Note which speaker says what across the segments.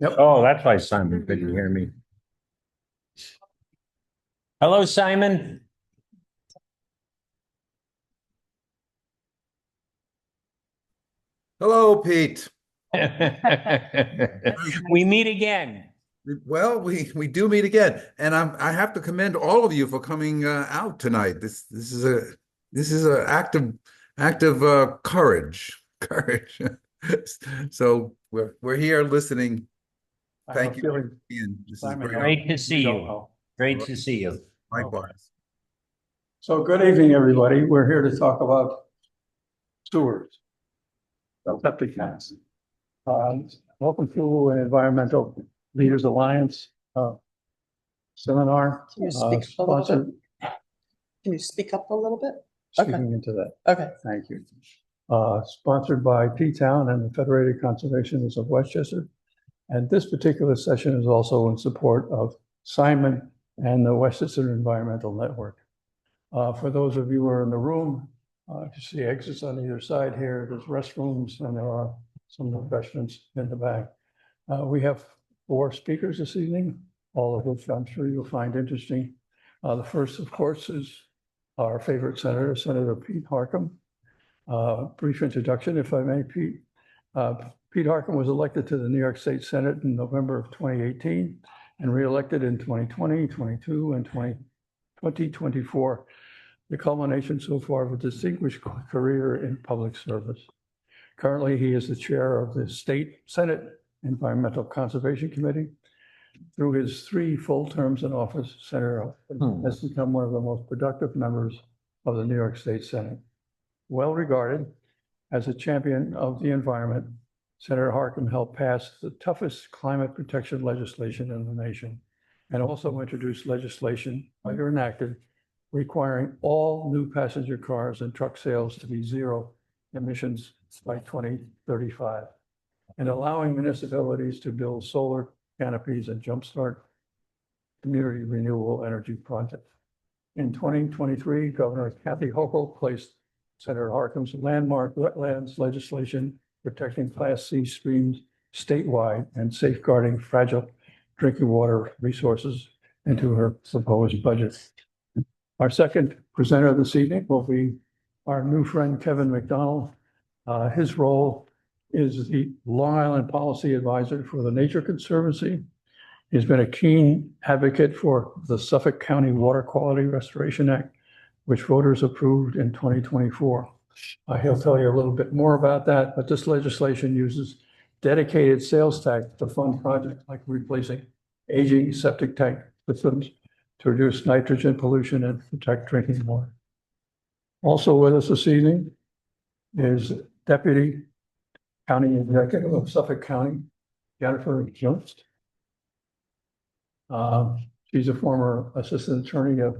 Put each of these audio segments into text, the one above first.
Speaker 1: Yep.
Speaker 2: Oh, that's why Simon couldn't hear me. Hello, Simon.
Speaker 1: Hello, Pete.
Speaker 2: We meet again.
Speaker 1: Well, we do meet again, and I have to commend all of you for coming out tonight. This is a act of courage, courage. So we're here listening.
Speaker 3: I have a
Speaker 1: Thank you,
Speaker 3: feeling,
Speaker 1: Ian. This is
Speaker 3: Simon,
Speaker 1: very
Speaker 2: Great to
Speaker 3: you
Speaker 2: see
Speaker 3: don't
Speaker 2: you.
Speaker 3: know.
Speaker 2: Great to see you.
Speaker 1: likewise.
Speaker 3: So good evening, everybody. We're here to talk about sewers, septic tanks. Welcome to an Environmental Leaders Alliance seminar.
Speaker 4: Can you speak a little bit?
Speaker 3: Sponsored,
Speaker 4: Can you speak up a little bit?
Speaker 3: speaking into that.
Speaker 4: Okay.
Speaker 3: Thank you. Sponsored by Teatown and the Federated Conservationists of Westchester. And this particular session is also in support of Simon and the Westchester Environmental Network. For those of you who are in the room, you see exits on either side here. There's restrooms and there are some refreshments in the back. We have 4 speakers this evening, all of which I'm sure you'll find interesting. The first, of course, is our favorite senator, Senator Pete Harckham. Brief introduction, if I may, Pete. Pete Harckham was elected to the New York State Senate in November of 2018 and reelected in 2020, 22, and 2024. The culmination so far of a distinguished career in public service. Currently, he is the chair of the State Senate Environmental Conservation Committee. Through his 3 full terms in office, Senator Harckham has become one of the most productive members of the New York State Senate. Well regarded as a champion of the environment, Senator Harckham helped pass the toughest climate protection legislation in the nation and also introduced legislation later enacted requiring all new passenger cars and truck sales to be zero emissions by 2035 and allowing municipalities to build solar canopies and jumpstart community renewable energy projects. In 2023, Governor Kathy Hochul placed Senator Harkham's landmark wetlands legislation protecting Class C streams statewide and safeguarding fragile drinking water resources into her proposed budget. Our second presenter this evening will be our new friend, Kevin McDonald. His role is the Long Island Policy Advisor for the Nature Conservancy. He's been a keen advocate for the Suffolk County Water Quality Restoration Act, which voters approved in 2024. He'll tell you a little bit more about that, but this legislation uses dedicated sales tax to fund projects like replacing aging septic tank systems to reduce nitrogen pollution and protect drinking water. Also with us this evening is Deputy County Executive of Suffolk County, Jennifer Jost. She's a former assistant attorney of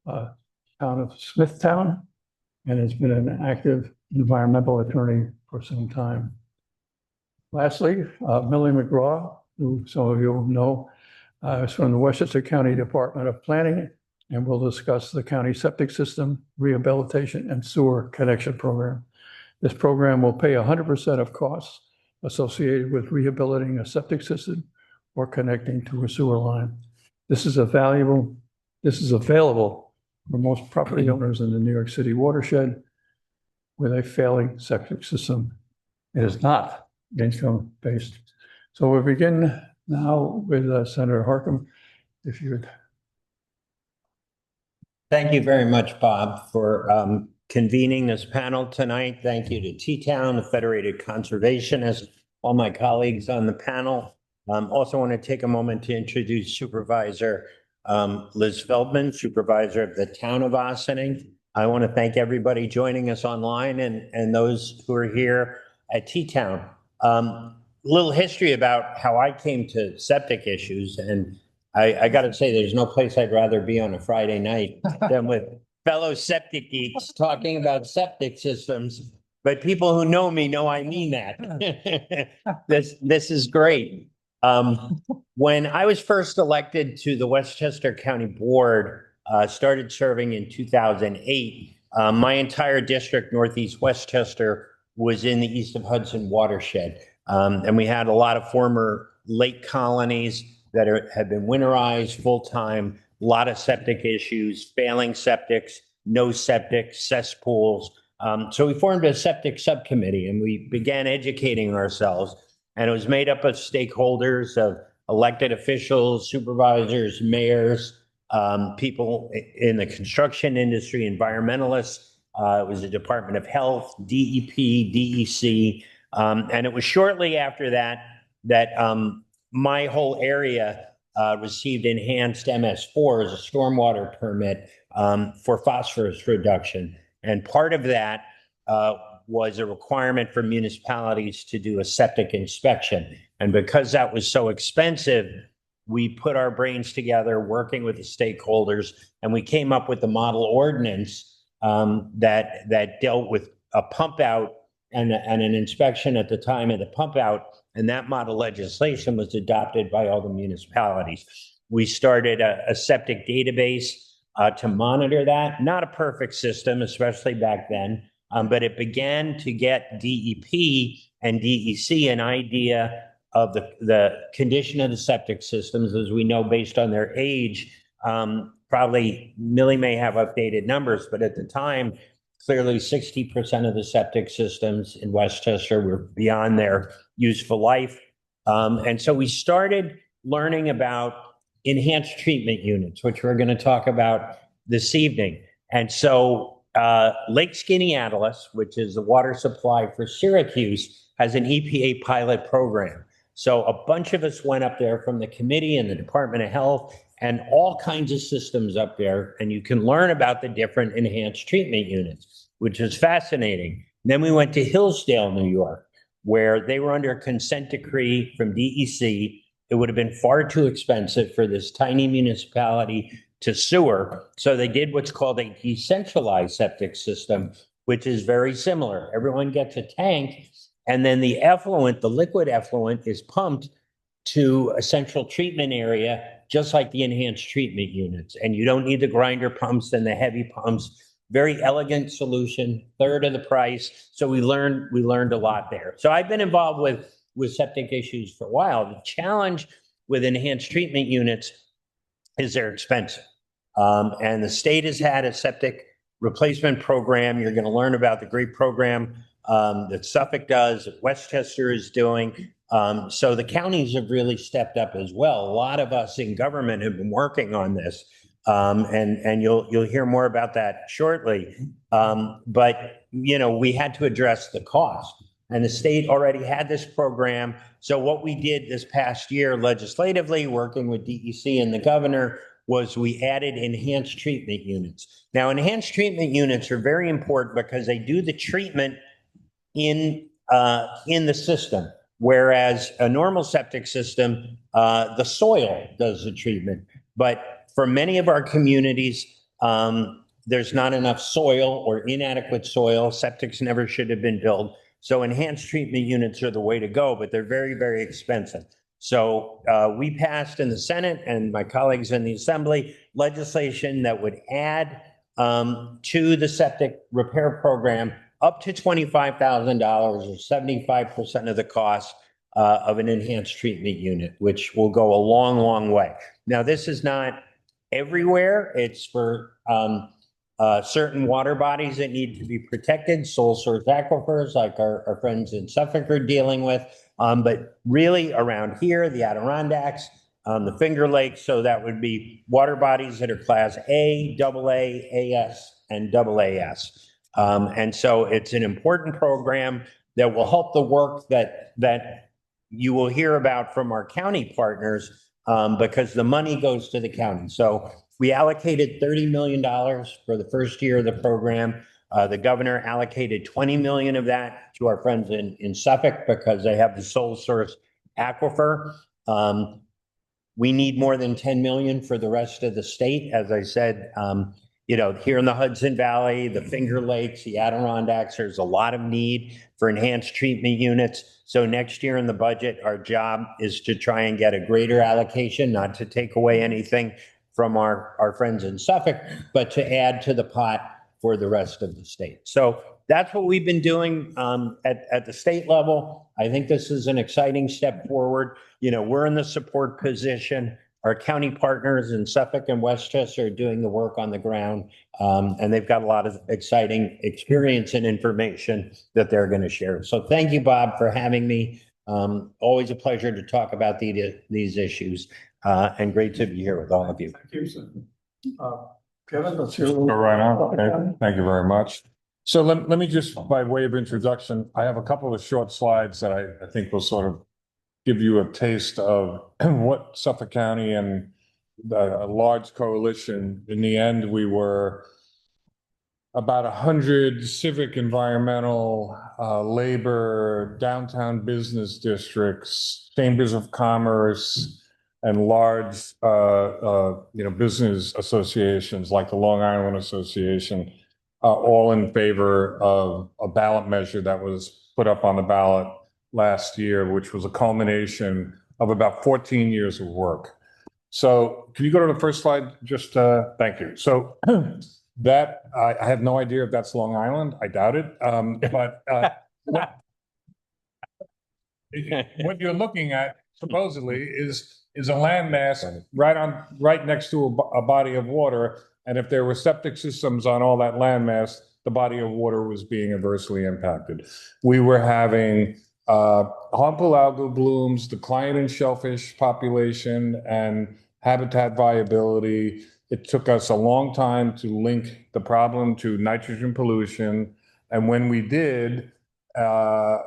Speaker 3: town of Smithtown and has been an active environmental attorney for some time. Lastly, Millie McGraw, who some of you know, is from the Westchester County Department of Planning, and we'll discuss the county septic system rehabilitation and sewer connection program. This program will pay 100% of costs associated with rehabilitating a septic system or connecting to a sewer line. This is available for most property owners in the New York City watershed with a failing septic system. It is not income-based. So we'll begin now with Senator Harckham, if you would.
Speaker 2: Thank you very much, Bob, for convening this panel tonight. Thank you to Teatown, the Federated Conservationists, all my colleagues on the panel. Also want to take a moment to introduce Supervisor Liz Feldman, Supervisor of the Town of Ossining. I want to thank everybody joining us online and those who are here at Teatown. A little history about how I came to septic issues, and I got to say, there's no place I'd rather be on a Friday night than with fellow septic geeks talking about septic systems. But people who know me know I mean that. This is great. When I was first elected to the Westchester County Board, started serving in 2008, my entire district, Northeast Westchester, was in the East of Hudson watershed. And we had a lot of former lake colonies that have been winterized full-time, a lot of septic issues, failing septics, no septic, cesspools. So we formed a septic subcommittee and we began educating ourselves. And it was made up of stakeholders, of elected officials, supervisors, mayors, people in the construction industry, environmentalists. It was the Department of Health, DEP, DEC. And it was shortly after that my whole area received enhanced MS4 as a stormwater permit for phosphorus reduction. And part of that was a requirement for municipalities to do a septic inspection. And because that was so expensive, we put our brains together working with the stakeholders, and we came up with the model ordinance that dealt with a pump out and an inspection at the time of the pump out. And that model legislation was adopted by all the municipalities. We started a septic database to monitor that. Not a perfect system, especially back then, but it began to get DEP and DEC an idea of the condition of the septic systems, as we know, based on their age. Probably Millie may have updated numbers, but at the time, clearly 60% of the septic systems in Westchester were beyond their useful life. And so we started learning about enhanced treatment units, which we're going to talk about this evening. And so Lake Skaneateles, which is the water supply for Syracuse, has an EPA pilot program. So a bunch of us went up there from the committee and the Department of Health and all kinds of systems up there. And you can learn about the different enhanced treatment units, which is fascinating. Then we went to Hillsdale, New York, where they were under a consent decree from DEC. It would have been far too expensive for this tiny municipality to sewer. So they did what's called a decentralized septic system, which is very similar. Everyone gets a tank, and then the effluent, the liquid effluent, is pumped to a central treatment area, just like the enhanced treatment units. And you don't need the grinder pumps and the heavy pumps. Very elegant solution, third of the price. So we learned a lot there. So I've been involved with septic issues for a while. The challenge with enhanced treatment units is they're expensive. And the state has had a septic replacement program. You're going to learn about the great program that Suffolk does, that Westchester is doing. So the counties have really stepped up as well. A lot of us in government have been working on this. And you'll hear more about that shortly. But, we had to address the cost. And the state already had this program. So what we did this past year legislatively, working with DEC and the governor, was we added enhanced treatment units. Now, enhanced treatment units are very important because they do the treatment in the system, whereas a normal septic system, the soil does the treatment. But for many of our communities, there's not enough soil or inadequate soil. Septics never should have been built. So enhanced treatment units are the way to go, but they're very, very expensive. So we passed in the Senate and my colleagues in the Assembly legislation that would add to the septic repair program up to $25,000 or 75% of the cost of an enhanced treatment unit, which will go a long, long way. Now, this is not everywhere. It's for certain water bodies that need to be protected, sole source aquifers like our friends in Suffolk are dealing with, but really around here, the Adirondacks, the Finger Lakes, so that would be water bodies that are class A, AA, AS, and AAS. And so it's an important program that will help the work that you will hear about from our county partners, because the money goes to the county. So we allocated $30 million for the first year of the program. The governor allocated $20 million of that to our friends in Suffolk because they have the sole source aquifer. We need more than $10 million for the rest of the state. As I said, here in the Hudson Valley, the Finger Lakes, the Adirondacks, there's a lot of need for enhanced treatment units. So next year in the budget, our job is to try and get a greater allocation, not to take away anything from our friends in Suffolk, but to add to the pot for the rest of the state. So that's what we've been doing at the state level. I think this is an exciting step forward. You know, we're in the support position. Our county partners in Suffolk and Westchester are doing the work on the ground, and they've got a lot of exciting experience and information that they're going to share. So thank you, Bob, for having me. Always a pleasure to talk about these issues, and great to be here with all of you.
Speaker 3: Thank you, sir. Kevin, let's hear.
Speaker 5: Go right on. Okay. Thank you very much. So let me just, by way of introduction, I have a couple of short slides that I think will sort of give you a taste of what Suffolk County and a large coalition. In the end, we were about 100 civic, environmental, labor, downtown business districts, chambers of commerce, and large, business associations like the Long Island Association, all in favor of a ballot measure that was put up on the ballot last year, which was a culmination of about 14 years of work. So can you go to the first slide? Just thank you. So that I have no idea if that's Long Island. I doubt it. But what you're looking at supposedly is a landmass right next to a body of water. And if there were septic systems on all that landmass, the body of water was being adversely impacted. We were having harmful algal blooms, decline in shellfish population, and habitat viability. It took us a long time to link the problem to nitrogen pollution. And when we did,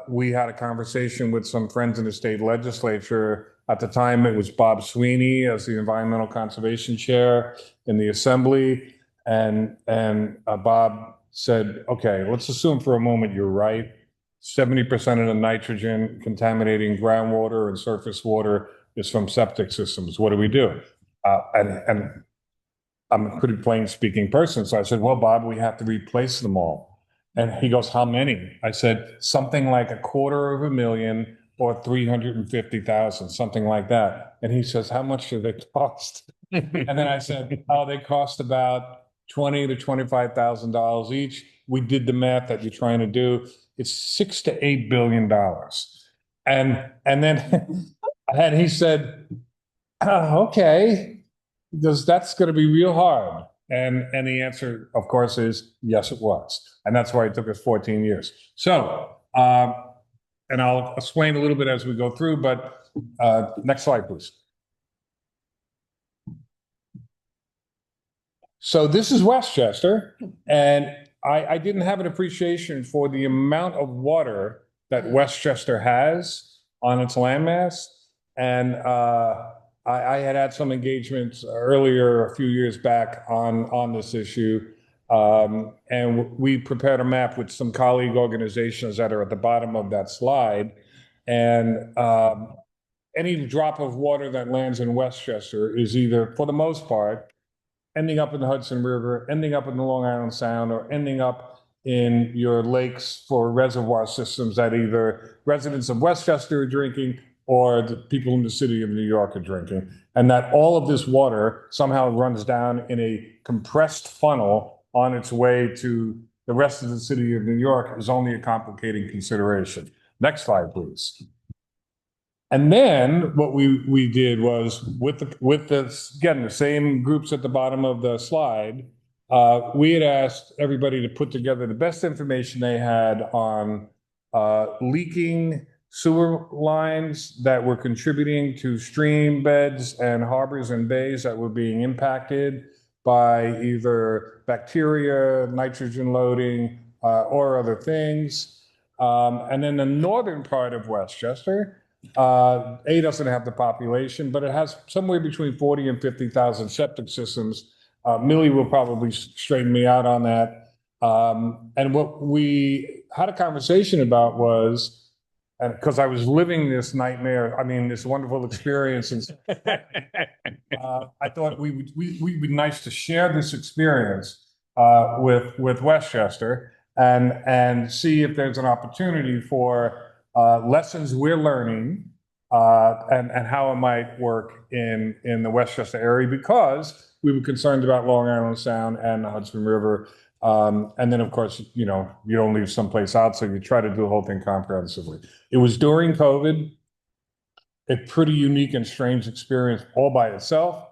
Speaker 5: we had a conversation with some friends in the state legislature. At the time, it was Bob Sweeney as the environmental conservation chair in the assembly. And Bob said, okay, let's assume for a moment you're right. 70% of the nitrogen contaminating groundwater and surface water is from septic systems. What do we do? And I'm a pretty plain speaking person. So I said, well, Bob, we have to replace them all. And he goes, how many? I said, something like 250,000 or 350,000, something like that. And he says, how much do they cost? And then I said, oh, they cost about $20,000 to $25,000 each. We did the math that you're trying to do. It's $6 to $8 billion. And then and he said, oh, okay, because that's going to be real hard. And the answer, of course, is yes, it was. And that's why it took us 14 years. So, and I'll explain a little bit as we go through, but next slide, please. So this is Westchester, and I didn't have an appreciation for the amount of water that Westchester has on its landmass. And I had some engagements earlier, a few years back, on this issue. And we prepared a map with some colleague organizations that are at the bottom of that slide. And any drop of water that lands in Westchester is either, for the most part, ending up in the Hudson River, ending up in the Long Island Sound, or ending up in your lakes for reservoir systems that either residents of Westchester are drinking or the people in the city of New York are drinking. And that all of this water somehow runs down in a compressed funnel on its way to the rest of the city of New York is only a complicating consideration. Next slide, please. And then what we did was with this, again, the same groups at the bottom of the slide, we had asked everybody to put together the best information they had on leaking sewer lines that were contributing to stream beds and harbors and bays that were being impacted by either bacteria, nitrogen loading, or other things. And then the northern part of Westchester, doesn't have the population, but it has somewhere between 40 and 50,000 septic systems. Millie will probably straighten me out on that. And what we had a conversation about was, and because I was living this nightmare, this wonderful experience, and I thought we'd be nice to share this experience with Westchester and see if there's an opportunity for lessons we're learning and how it might work in the Westchester area, because we were concerned about Long Island Sound and the Hudson River. And then, of course, you don't leave someplace out, so you try to do the whole thing comprehensively. It was during COVID, a pretty unique and strange experience all by itself.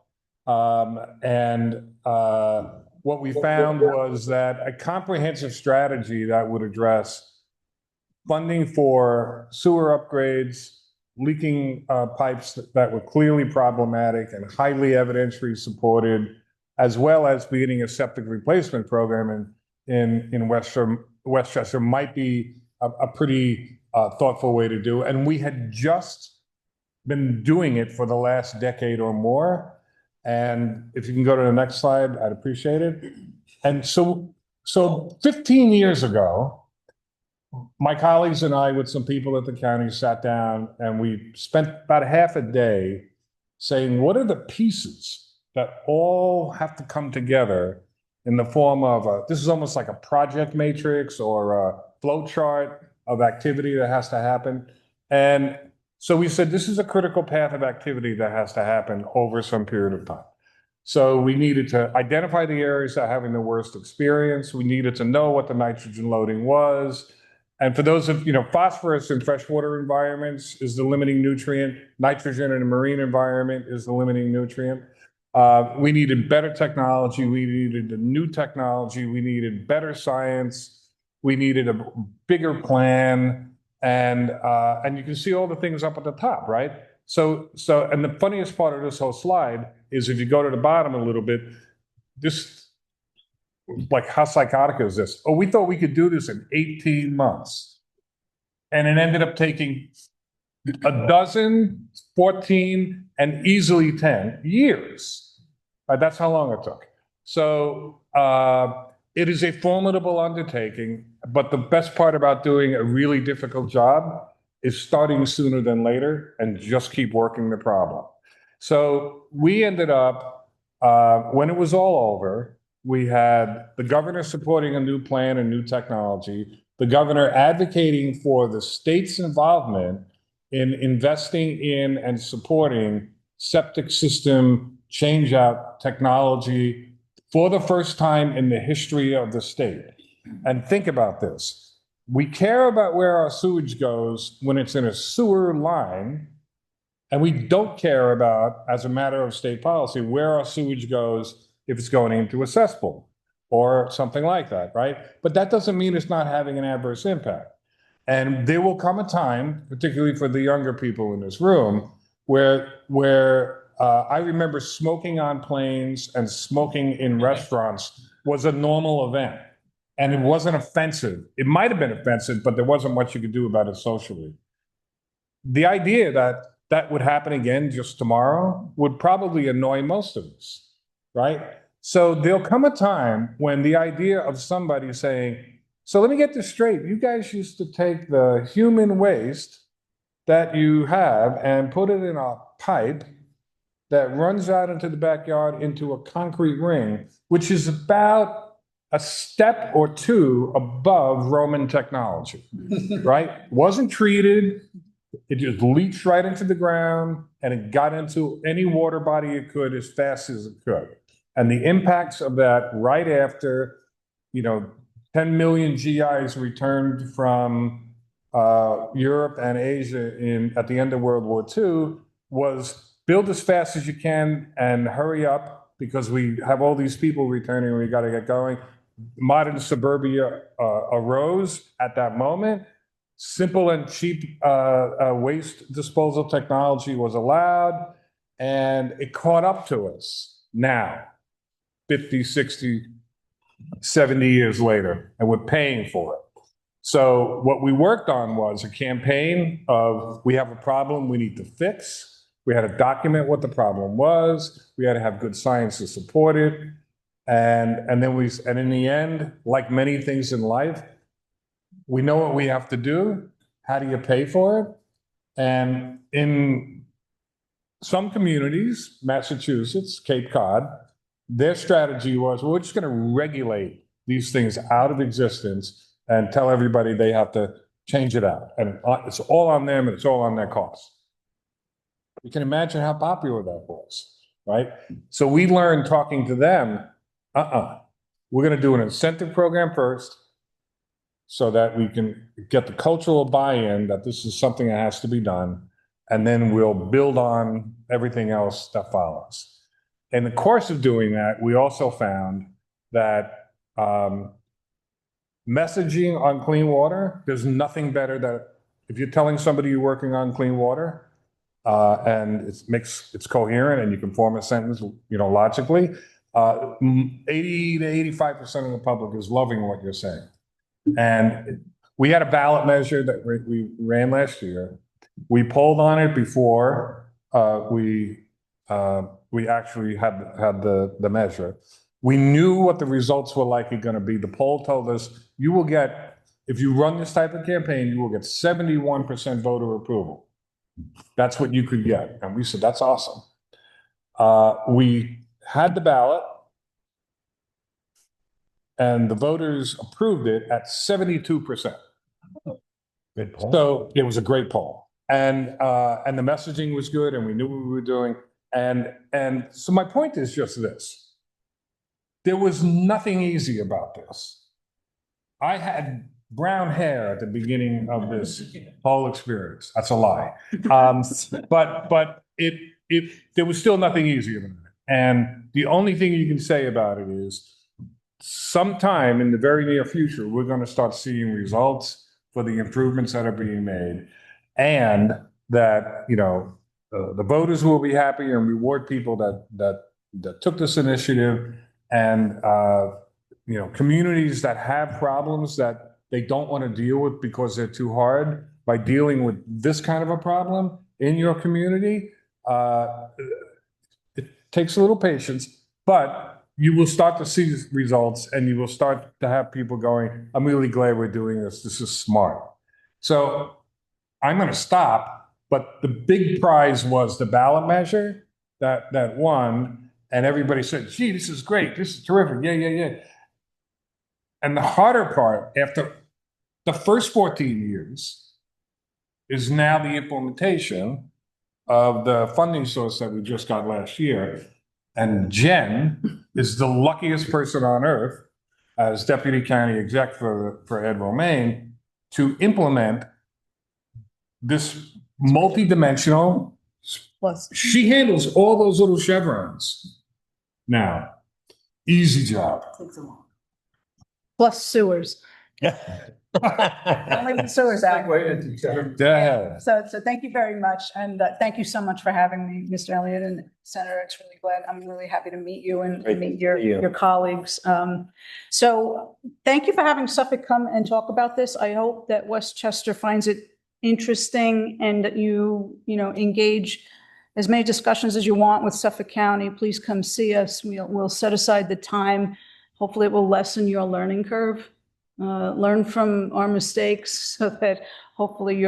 Speaker 5: What we found was that a comprehensive strategy that would address funding for sewer upgrades, leaking pipes that were clearly problematic and highly evidentially supported, as well as beginning a septic replacement program in Westchester might be a pretty thoughtful way to do. And we had just been doing it for the last decade or more. And if you can go to the next slide, I'd appreciate it. And so 15 years ago, my colleagues and I, with some people at the county, sat down and we spent about half a day saying, what are the pieces that all have to come together in the form of this is almost like a project matrix or a flow chart of activity that has to happen. And so we said, this is a critical path of activity that has to happen over some period of time. So we needed to identify the areas that are having the worst experience. We needed to know what the nitrogen loading was. And for those of, phosphorus in freshwater environments is the limiting nutrient. Nitrogen in a marine environment is the limiting nutrient. We needed better technology. We needed a new technology. We needed better science. We needed a bigger plan. And you can see all the things up at the top, right? So, and the funniest part of this whole slide is if you go to the bottom a little bit, this, like, how psychotic is this? Oh, we thought we could do this in 18 months. And it ended up taking a dozen, 14, and easily 10 years. That's how long it took. So it is a formidable undertaking, but the best part about doing a really difficult job is starting sooner than later and just keep working the problem. So we ended up, when it was all over, we had the governor supporting a new plan and new technology, the governor advocating for the state's involvement in investing in and supporting septic system change-out technology for the first time in the history of the state. And think about this. We care about where our sewage goes when it's in a sewer line, and we don't care about, as a matter of state policy, where our sewage goes if it's going into a cesspool or something like that, right? But that doesn't mean it's not having an adverse impact. And there will come a time, particularly for the younger people in this room, where I remember smoking on planes and smoking in restaurants was a normal event. And it wasn't offensive. It might have been offensive, but there wasn't much you could do about it socially. The idea that that would happen again just tomorrow would probably annoy most of us, right? So there'll come a time when the idea of somebody saying, so let me get this straight. You guys used to take the human waste that you have and put it in a pipe that runs out into the backyard into a concrete ring, which is about a step or two above Roman technology, right? Wasn't treated. It just leached right into the ground and it got into any water body it could as fast as it could. And the impacts of that right after, 10 million GIs returned from Europe and Asia at the end of World War II was build as fast as you can and hurry up because we have all these people returning and we got to get going. Modern suburbia arose at that moment. Simple and cheap waste disposal technology was allowed, and it caught up to us now, 50, 60, 70 years later, and we're paying for it. So what we worked on was a campaign of, we have a problem we need to fix. We had to document what the problem was. We had to have good science to support it. And in the end, like many things in life, we know what we have to do. How do you pay for it? And in some communities, Massachusetts, Cape Cod, their strategy was, we're just going to regulate these things out of existence and tell everybody they have to change it out. And it's all on them and it's all on their cost. You can imagine how popular that was, right? So we learned talking to them, we're going to do an incentive program first so that we can get the cultural buy-in that this is something that has to be done, and then we'll build on everything else that follows. In the course of doing that, we also found that messaging on clean water, there's nothing better that if you're telling somebody you're working on clean water, and it's coherent and you can form a sentence, logically, 80 to 85% of the public is loving what you're saying. And we had a ballot measure that we ran last year. We polled on it before we actually had the measure. We knew what the results were likely going to be. The poll told us you will get, if you run this type of campaign, you will get 71% voter approval. That's what you could get. And we said, that's awesome. We had the ballot, and the voters approved it at 72%.
Speaker 2: Good poll.
Speaker 5: So it was a great poll. And the messaging was good, and we knew what we were doing. And so my point is just this. There was nothing easy about this. I had brown hair at the beginning of this whole experience. That's a lie. But there was still nothing easy about it. And the only thing you can say about it is sometime in the very near future, we're going to start seeing results for the improvements that are being made, and that, the voters will be happy and reward people that took this initiative, and, communities that have problems that they don't want to deal with because they're too hard, by dealing with this kind of a problem in your community. It takes a little patience, but you will start to see results, and you will start to have people going, I'm really glad we're doing this. This is smart. So I'm going to stop, but the big prize was the ballot measure that won, and everybody said, gee, this is great. This is terrific. Yeah. And the harder part, after the first 14 years, is now the implementation of the funding source that we just got last year. And Jen is the luckiest person on earth, as deputy county exec for Ed Romaine, to implement this multi-dimensional.
Speaker 4: Plus,
Speaker 5: She handles all those little chevrons now. Easy job.
Speaker 4: plus sewers.
Speaker 2: Yeah.
Speaker 4: Only the sewers out.
Speaker 5: Yeah.
Speaker 4: So thank you very much. And thank you so much for having me, Mr. Elliott and Senator. It's really glad. I'm really happy to meet you and
Speaker 2: Great to
Speaker 4: meet
Speaker 2: meet you.
Speaker 4: your colleagues. So thank you for having Suffolk come and talk about this. I hope that Westchester finds it interesting, and that you engage as many discussions as you want with Suffolk County. Please come see us. We'll set aside the time. Hopefully it will lessen your learning curve. Learn from our mistakes, so that hopefully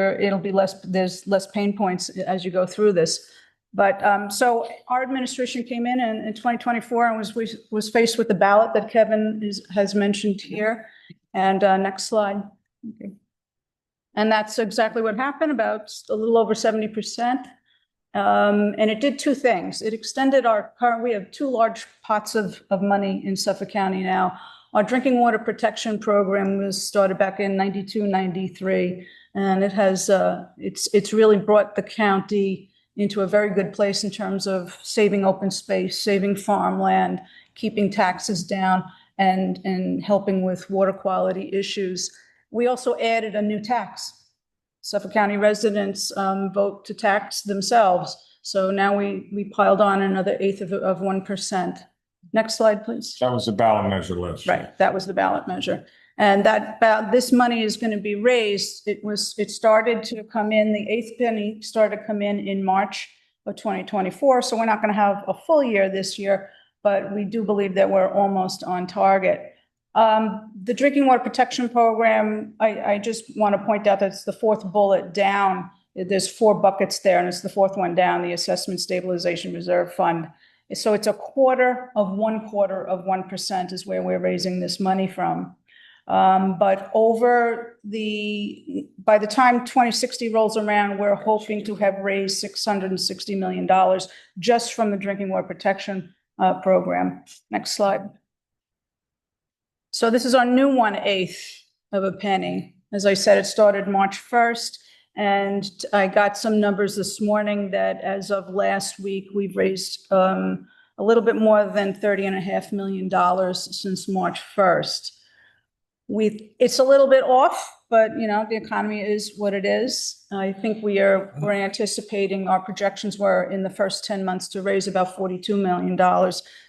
Speaker 4: there's less pain points as you go through this. But so our administration came in 2024 and was faced with the ballot that Kevin has mentioned here. And next slide. Okay. And that's exactly what happened, about a little over 70%. And it did two things. It extended we have two large pots of money in Suffolk County now. Our drinking water protection program was started back in 92, 93, and it has it's really brought the county into a very good place in terms of saving open space, saving farmland, keeping taxes down, and helping with water quality issues. We also added a new tax. Suffolk County residents vote to tax themselves. So now we piled on another eighth of 1%. Next slide, please.
Speaker 5: That was the ballot measure list.
Speaker 4: Right, that was the ballot measure. And this money is going to be raised. It started to come in, the eighth penny started to come in March of 2024. So we're not going to have a full year this year, but we do believe that we're almost on target. The drinking water protection program, I just want to point out that it's the fourth bullet down. There's 4 buckets there, and it's the fourth one down, the Assessment Stabilization Reserve Fund. So it's 1/4 of 1% is where we're raising this money from. But by the time 2060 rolls around, we're hoping to have raised $660 million just from the drinking water protection program. Next slide. So this is our new 1/8 of a penny. As I said, it started March 1st, and I got some numbers this morning that as of last week, we've raised a little bit more than $30.5 million since March 1st. It's a little bit off, but the economy is what it is. I think we're anticipating, our projections were in the first 10 months to raise about $42 million.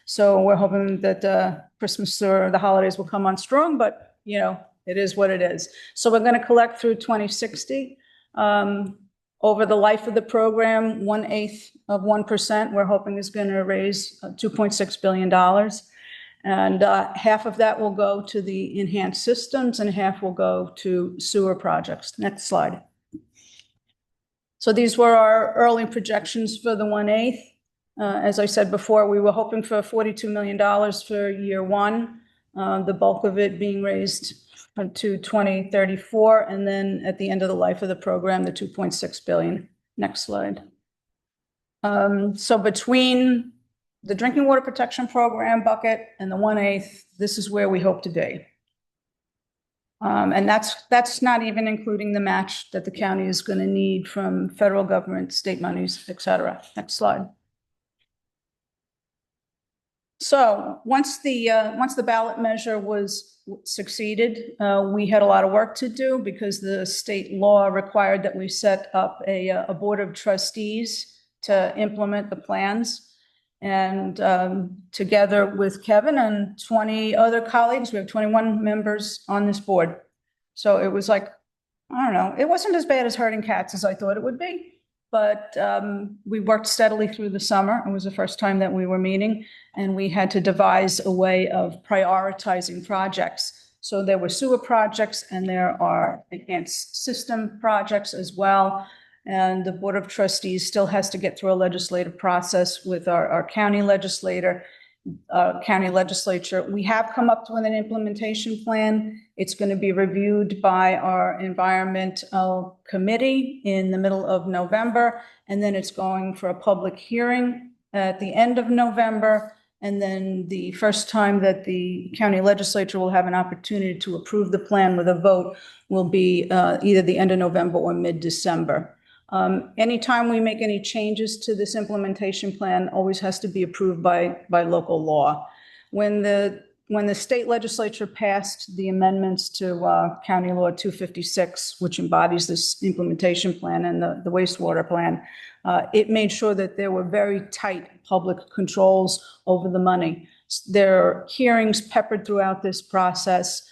Speaker 4: So we're hoping that Christmas or the holidays will come on strong, but it is what it is. So we're going to collect through 2060. Over the life of the program, 1/8 of 1%, we're hoping is going to raise $2.6 billion. And half of that will go to the enhanced systems and half will go to sewer projects. Next slide. So these were our early projections for the 1/8. As I said before, we were hoping for $42 million for year one, the bulk of it being raised to 2034, and then at the end of the life of the program, the $2.6 billion. Next slide. So between the drinking water protection program bucket and the 1/8, this is where we hope to be. And that's not even including the match that the county is going to need from federal government, state monies, et cetera. Next slide. So once the ballot measure was succeeded, we had a lot of work to do because the state law required that we set up a board of trustees to implement the plans. And together with Kevin and 20 other colleagues, we have 21 members on this board. So it was like, I don't know, it wasn't as bad as herding cats as I thought it would be. But we worked steadily through the summer. It was the first time that we were meeting, and we had to devise a way of prioritizing projects. So there were sewer projects and there are enhanced system projects as well. And the Board of Trustees still has to get through a legislative process with our county legislature. We have come up with an implementation plan. It's going to be reviewed by our environmental committee in the middle of November, and then it's going for a public hearing at the end of November. And then the first time that the county legislature will have an opportunity to approve the plan with a vote will be either the end of November or mid-December. Anytime we make any changes to this implementation plan, always has to be approved by local law. When the state legislature passed the amendments to County Law 256, which embodies this implementation plan and the wastewater plan, it made sure that there were very tight public controls over the money. There are hearings peppered throughout this process.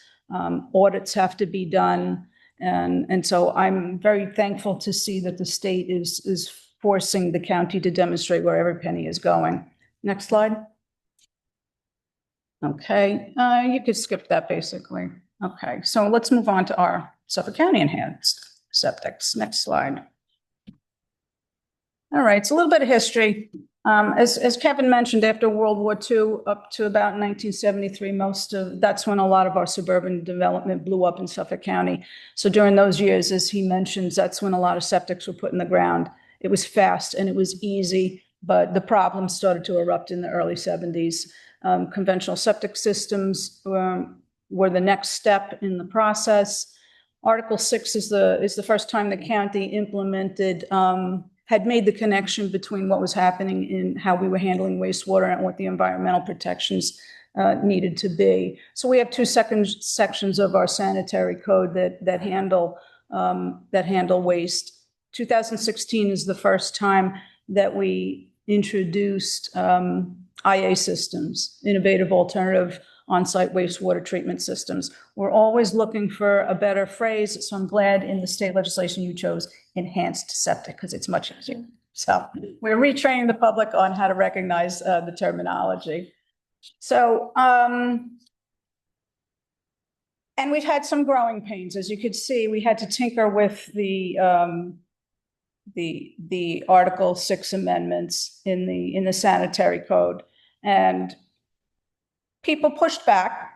Speaker 4: Audits have to be done. And so I'm very thankful to see that the state is forcing the county to demonstrate where every penny is going. Next slide. Okay, you could skip that basically. Okay, so let's move on to our Suffolk County enhanced septics. Next slide. All right, so a little bit of history. As Kevin mentioned, after World War II, up to about 1973, that's when a lot of our suburban development blew up in Suffolk County. So during those years, as he mentions, that's when a lot of septics were put in the ground. It was fast and it was easy, but the problems started to erupt in the early 70s. Conventional septic systems were the next step in the process. Article 6 is the first time the county implemented had made the connection between what was happening in how we were handling wastewater and what the environmental protections needed to be. So we have two sections of our sanitary code that handle waste. 2016 is the first time that we introduced IA systems, innovative alternative on-site wastewater treatment systems. We're always looking for a better phrase, so I'm glad in the state legislation you chose enhanced septic because it's much easier. So we're retraining the public on how to recognize the terminology. So, and we've had some growing pains. As you could see, we had to tinker with the Article 6 amendments in the sanitary code. And people pushed back,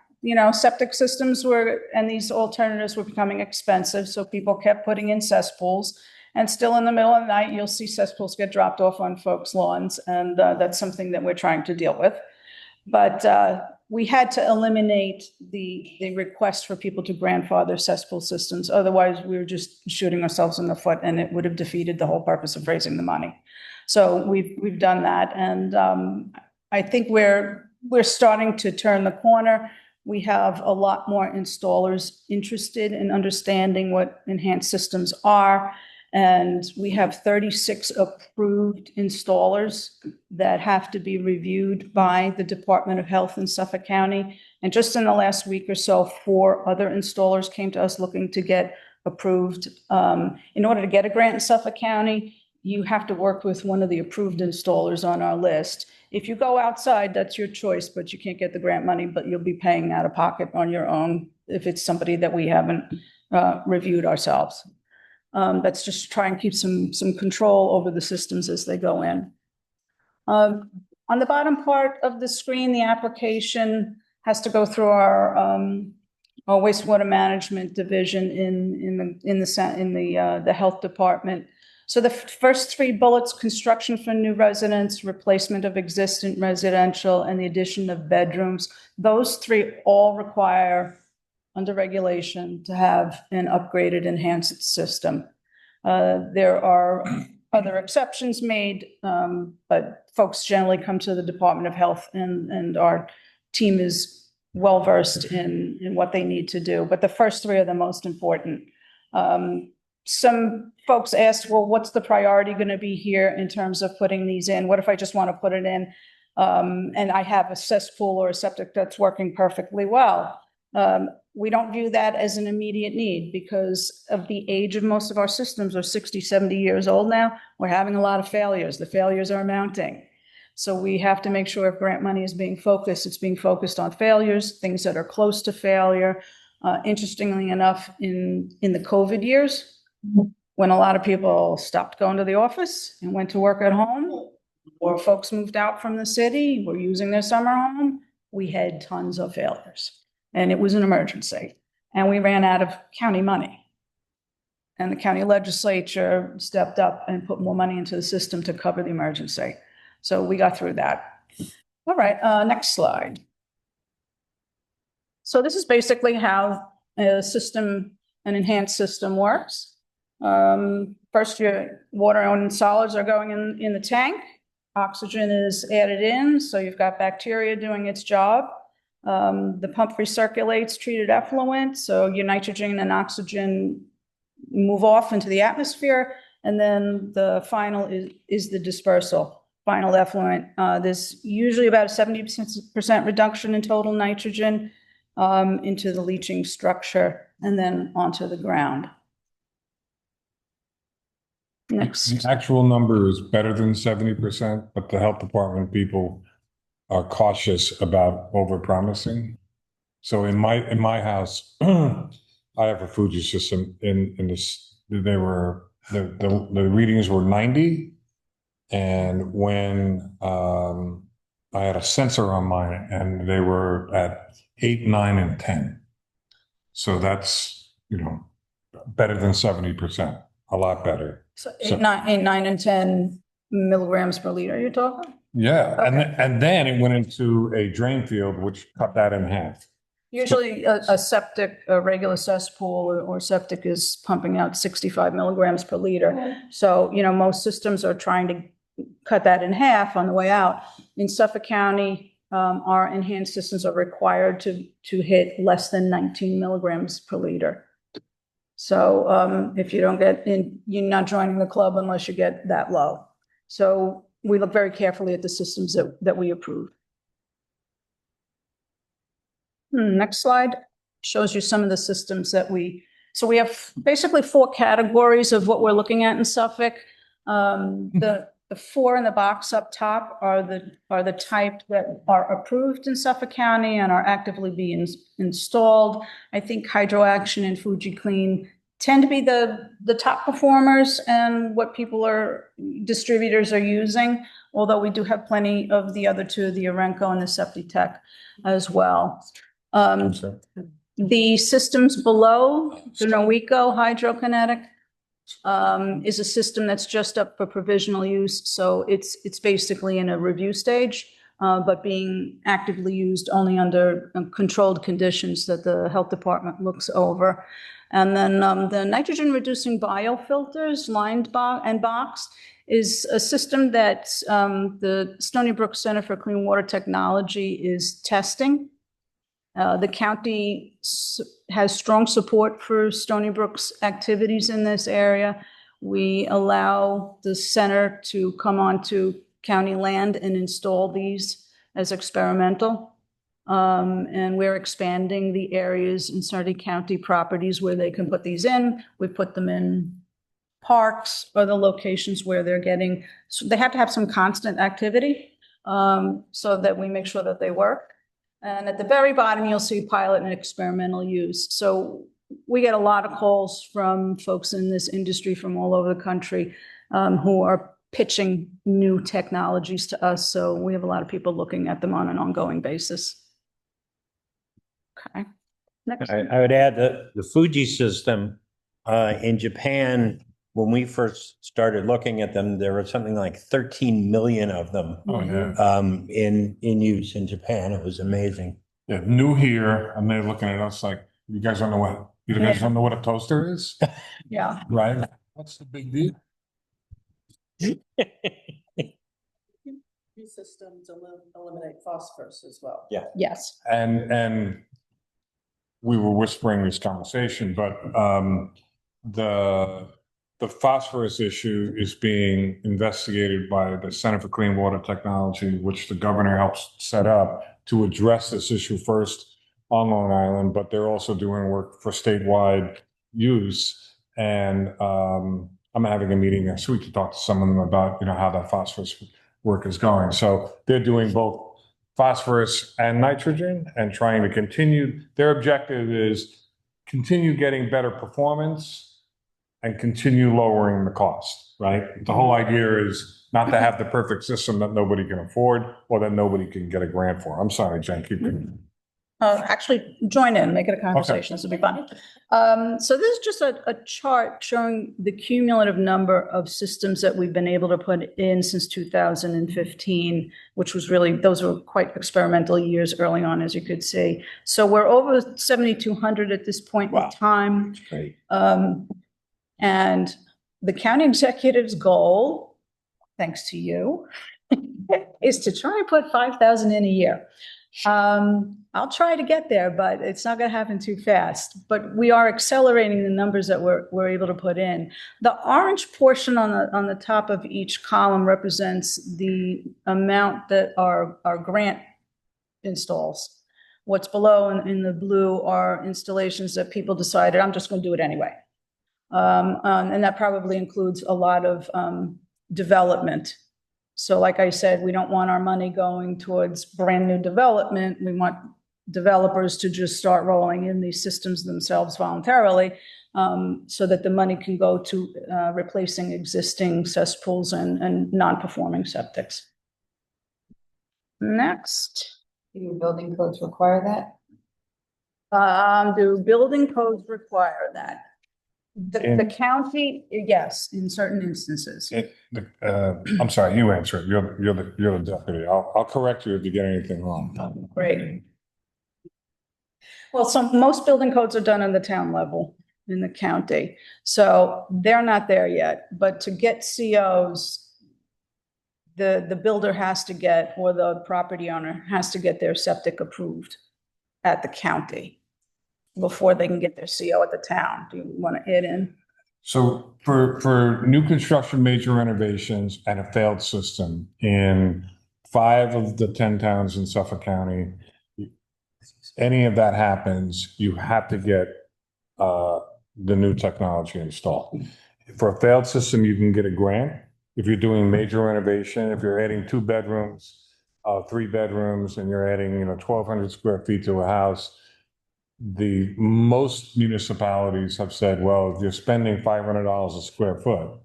Speaker 4: septic systems and these alternatives were becoming expensive, so people kept putting in cesspools. And still in the middle of the night, you'll see cesspools get dropped off on folks' lawns, and that's something that we're trying to deal with. But we had to eliminate the request for people to grandfather cesspool systems. Otherwise, we were just shooting ourselves in the foot, and it would have defeated the whole purpose of raising the money. So we've done that, and I think we're starting to turn the corner. We have a lot more installers interested in understanding what enhanced systems are. And we have 36 approved installers that have to be reviewed by the Department of Health in Suffolk County. And just in the last week or so, 4 other installers came to us looking to get approved. In order to get a grant in Suffolk County, you have to work with one of the approved installers on our list. If you go outside, that's your choice, but you can't get the grant money, but you'll be paying out of pocket on your own if it's somebody that we haven't reviewed ourselves. That's just to try and keep some control over the systems as they go in. On the bottom part of the screen, the application has to go through our wastewater management division in the health department. So the first 3 bullets: construction for new residents, replacement of existing residential, and the addition of bedrooms. Those 3 all require, under regulation, to have an upgraded enhanced system. There are other exceptions made, but folks generally come to the Department of Health, and our team is well-versed in what they need to do. But the first 3 are the most important. Some folks asked, well, what's the priority going to be here in terms of putting these in? What if I just want to put it in and I have a cesspool or a septic that's working perfectly well? We don't view that as an immediate need because of the age of most of our systems are 60, 70 years old now. We're having a lot of failures. The failures are mounting. So we have to make sure if grant money is being focused, it's being focused on failures, things that are close to failure. Interestingly enough, in the COVID years, when a lot of people stopped going to the office and went to work at home, or folks moved out from the city, were using their summer home, we had tons of failures. And it was an emergency. And we ran out of county money. And the county legislature stepped up and put more money into the system to cover the emergency. So we got through that. All right, next slide. So this is basically how a system, an enhanced system works. First, your water and solids are going in the tank. Oxygen is added in, so you've got bacteria doing its job. The pump recirculates treated effluent, so your nitrogen and oxygen move off into the atmosphere, and then the final is the dispersal, final effluent. There's usually about a 70% reduction in total nitrogen into the leaching structure and then onto the ground. Next.
Speaker 5: The actual number is better than 70%, but the health department people are cautious about overpromising. So in my house, I have a Fuji system. In this, the readings were 90, and when I had a sensor on mine, and they were at 8, 9, and 10. So that's better than 70%, a lot better.
Speaker 4: So 8, 9, and 10 milligrams per liter, you're talking?
Speaker 5: Yeah,
Speaker 4: Okay.
Speaker 5: and then it went into a drain field, which cut that in half.
Speaker 4: Usually a septic, a regular cesspool or septic is pumping out 65 milligrams per liter. So, most systems are trying to cut that in half on the way out. In Suffolk County, our enhanced systems are required to hit less than 19 milligrams per liter. So if you don't get in, you're not joining the club unless you get that low. So we look very carefully at the systems that we approve. Next slide shows you some of the systems that so we have basically 4 categories of what we're looking at in Suffolk. The 4 in the box up top are the type that are approved in Suffolk County and are actively being installed. I think HydroAction and FujiClean tend to be the top performers and what distributors are using, although we do have plenty of the other 2, the Orenco and the Septic as well.
Speaker 5: I'm sorry.
Speaker 4: The systems below, the Noeco hydrokinetic, is a system that's just up for provisional use. So it's basically in a review stage, but being actively used only under controlled conditions that the health department looks over. And then the nitrogen reducing biofilters, lined box, is a system that the Stony Brook Center for Clean Water Technology is testing. The county has strong support for Stony Brook's activities in this area. We allow the center to come onto county land and install these as experimental. And we're expanding the areas in Sunny County properties where they can put these in. We put them in parks or the locations where they're getting, so they have to have some constant activity so that we make sure that they work. And at the very bottom, you'll see pilot and experimental use. So we get a lot of calls from folks in this industry from all over the country who are pitching new technologies to us. So we have a lot of people looking at them on an ongoing basis. Okay. Next.
Speaker 2: I would add that the Fuji system in Japan, when we first started looking at them, there were something like 13 million of them
Speaker 5: Oh, yeah.
Speaker 2: in use in Japan. It was amazing.
Speaker 5: Yeah, new here, and they're looking at us like, you guys don't know what a toaster is,
Speaker 4: Yeah.
Speaker 5: right? What's the big deal?
Speaker 6: These systems eliminate phosphorus as well.
Speaker 2: Yeah.
Speaker 4: Yes.
Speaker 5: And we were whispering this conversation, but the phosphorus issue is being investigated by the Center for Clean Water Technology, which the governor helps set up to address this issue first on Long Island, but they're also doing work for statewide use. And I'm having a meeting next week to talk to some of them about, how that phosphorus work is going. So they're doing both phosphorus and nitrogen and trying to continue. Their objective is continue getting better performance and continue lowering the cost, right? The whole idea is not to have the perfect system that nobody can afford or that nobody can get a grant for. I'm sorry, Jen, keep going.
Speaker 4: Actually, join in, make it a conversation. This will be fun. So this is just a chart showing the cumulative number of systems that we've been able to put in since 2015, which was really, those were quite experimental years early on, as you could see. So we're over 7,200 at this point in time.
Speaker 2: That's great.
Speaker 4: And the county executive's goal, thanks to you, is to try and put 5,000 in a year. I'll try to get there, but it's not going to happen too fast. But we are accelerating the numbers that we're able to put in. The orange portion on the top of each column represents the amount that our grant installs. What's below in the blue are installations that people decided, I'm just going to do it anyway. And that probably includes a lot of development. So like I said, we don't want our money going towards brand new development. We want developers to just start rolling in these systems themselves voluntarily so that the money can go to replacing existing cesspools and non-performing septics. Next.
Speaker 6: Do building codes require that?
Speaker 4: Do building codes require that? The county, yes, in certain instances.
Speaker 5: I'm sorry, you answer it. You're the deputy. I'll correct you if you get anything wrong.
Speaker 4: Great. Well, most building codes are done on the town level in the county. So they're not there yet, but to get COs, the builder has to get, or the property owner has to get their septic approved at the county before they can get their CO at the town. Do you want to add in?
Speaker 5: So for new construction, major renovations and a failed system in 5 of the 10 towns in Suffolk County, any of that happens, you have to get the new technology installed. For a failed system, you can get a grant. If you're doing major renovation, if you're adding 2 bedrooms, 3 bedrooms, and you're adding 1,200 square feet to a house, the most municipalities have said, well, if you're spending $500 a square foot,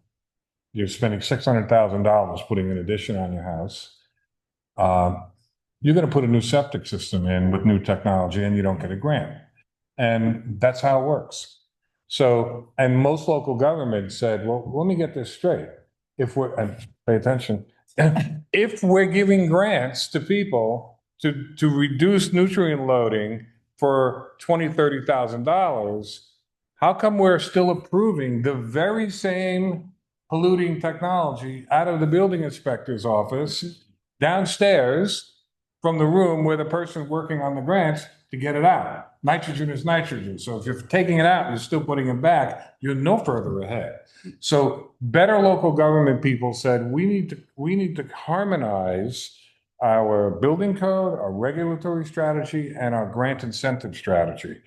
Speaker 5: you're spending $600,000 putting an addition on your house. you're going to put a new septic system in with new technology and you don't get a grant. And that's how it works. So, and most local governments said, well, let me get this straight. If we're, and pay attention, if we're giving grants to people to reduce nutrient loading for $20,000, $30,000, how come we're still approving the very same polluting technology out of the building inspector's office downstairs from the room where the person working on the grants to get it out? Nitrogen is nitrogen. So if you're taking it out and you're still putting it back, you're no further ahead. So better local government people said, we need to harmonize our building code, our regulatory strategy, and our grant incentive strategy.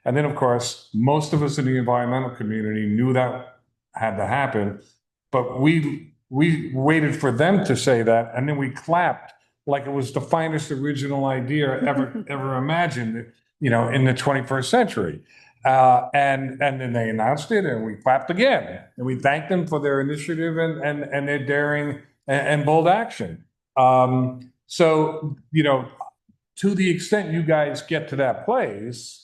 Speaker 5: And then, of course, most of us in the environmental community knew that had to happen, but we waited for them to say that, and then we clapped like it was the finest original idea ever imagined, you know, in the 21st century. And then they announced it, and we clapped again, and we thanked them for their initiative and their daring and bold action. So, you know, to the extent you guys get to that place,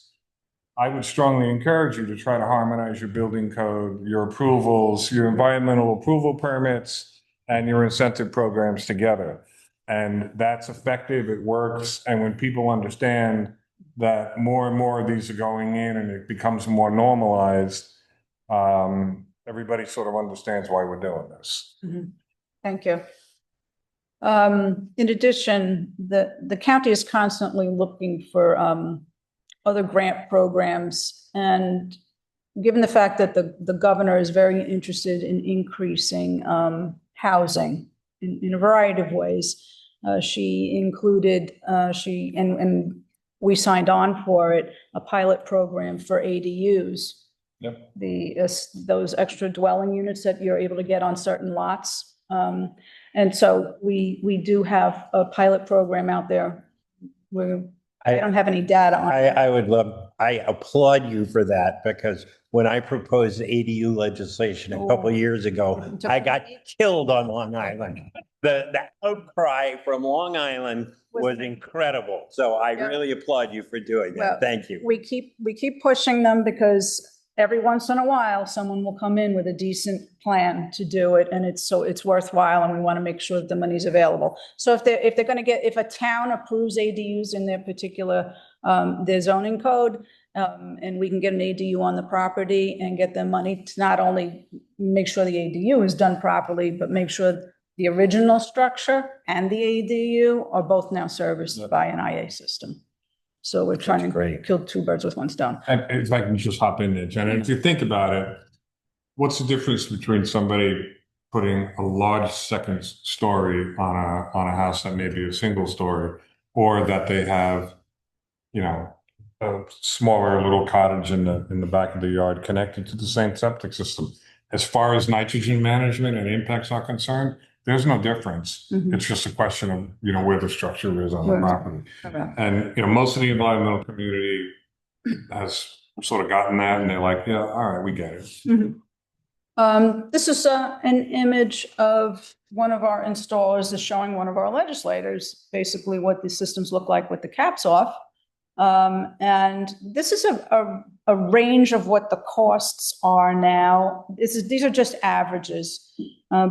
Speaker 5: I would strongly encourage you to try to harmonize your building code, your approvals, your environmental approval permits, and your incentive programs together. And that's effective, it works. And when people understand that more and more of these are going in and it becomes more normalized, everybody sort of understands why we're doing this.
Speaker 4: Mm-hmm. Thank you. In addition, the county is constantly looking for other grant programs. And given the fact that the governor is very interested in increasing housing in a variety of ways, she included, and we signed on for it, a pilot program for ADUs.
Speaker 5: Yep.
Speaker 4: Those extra dwelling units that you're able to get on certain lots. And so we do have a pilot program out there. I don't have any data on it.
Speaker 2: I applaud you for that, because when I proposed ADU legislation a couple of years ago, I got killed on Long Island. The outcry from Long Island was incredible. So I really applaud you for doing that.
Speaker 4: Well,
Speaker 2: thank you.
Speaker 4: We keep pushing them, because every once in a while, someone will come in with a decent plan to do it, and it's worthwhile, and we want to make sure that the money's available. So if they're going to if a town approves ADUs in their particular their zoning code, and we can get an ADU on the property and get them money to not only make sure the ADU is done properly, but make sure the original structure and the ADU are both now serviced by an IA system. So we're trying to kill two birds with one stone.
Speaker 5: And if I can just hop in there, Jen, and if you think about it, what's the difference between somebody putting a large second story on a house that may be a single story, or that they have, you know, a smaller little cottage in the back of the yard connected to the same septic system? As far as nitrogen management and impacts are concerned, there's no difference.
Speaker 4: Mm-hmm.
Speaker 5: It's just a question of, you know, where the structure is on the property.
Speaker 4: Okay.
Speaker 5: And, you know, most of the environmental community has sort of gotten that, and they're like, yeah, all right, we get it.
Speaker 4: Mm-hmm. This is an image of one of our installers is showing one of our legislators basically what the systems look like with the caps off. And this is a range of what the costs are now. These are just averages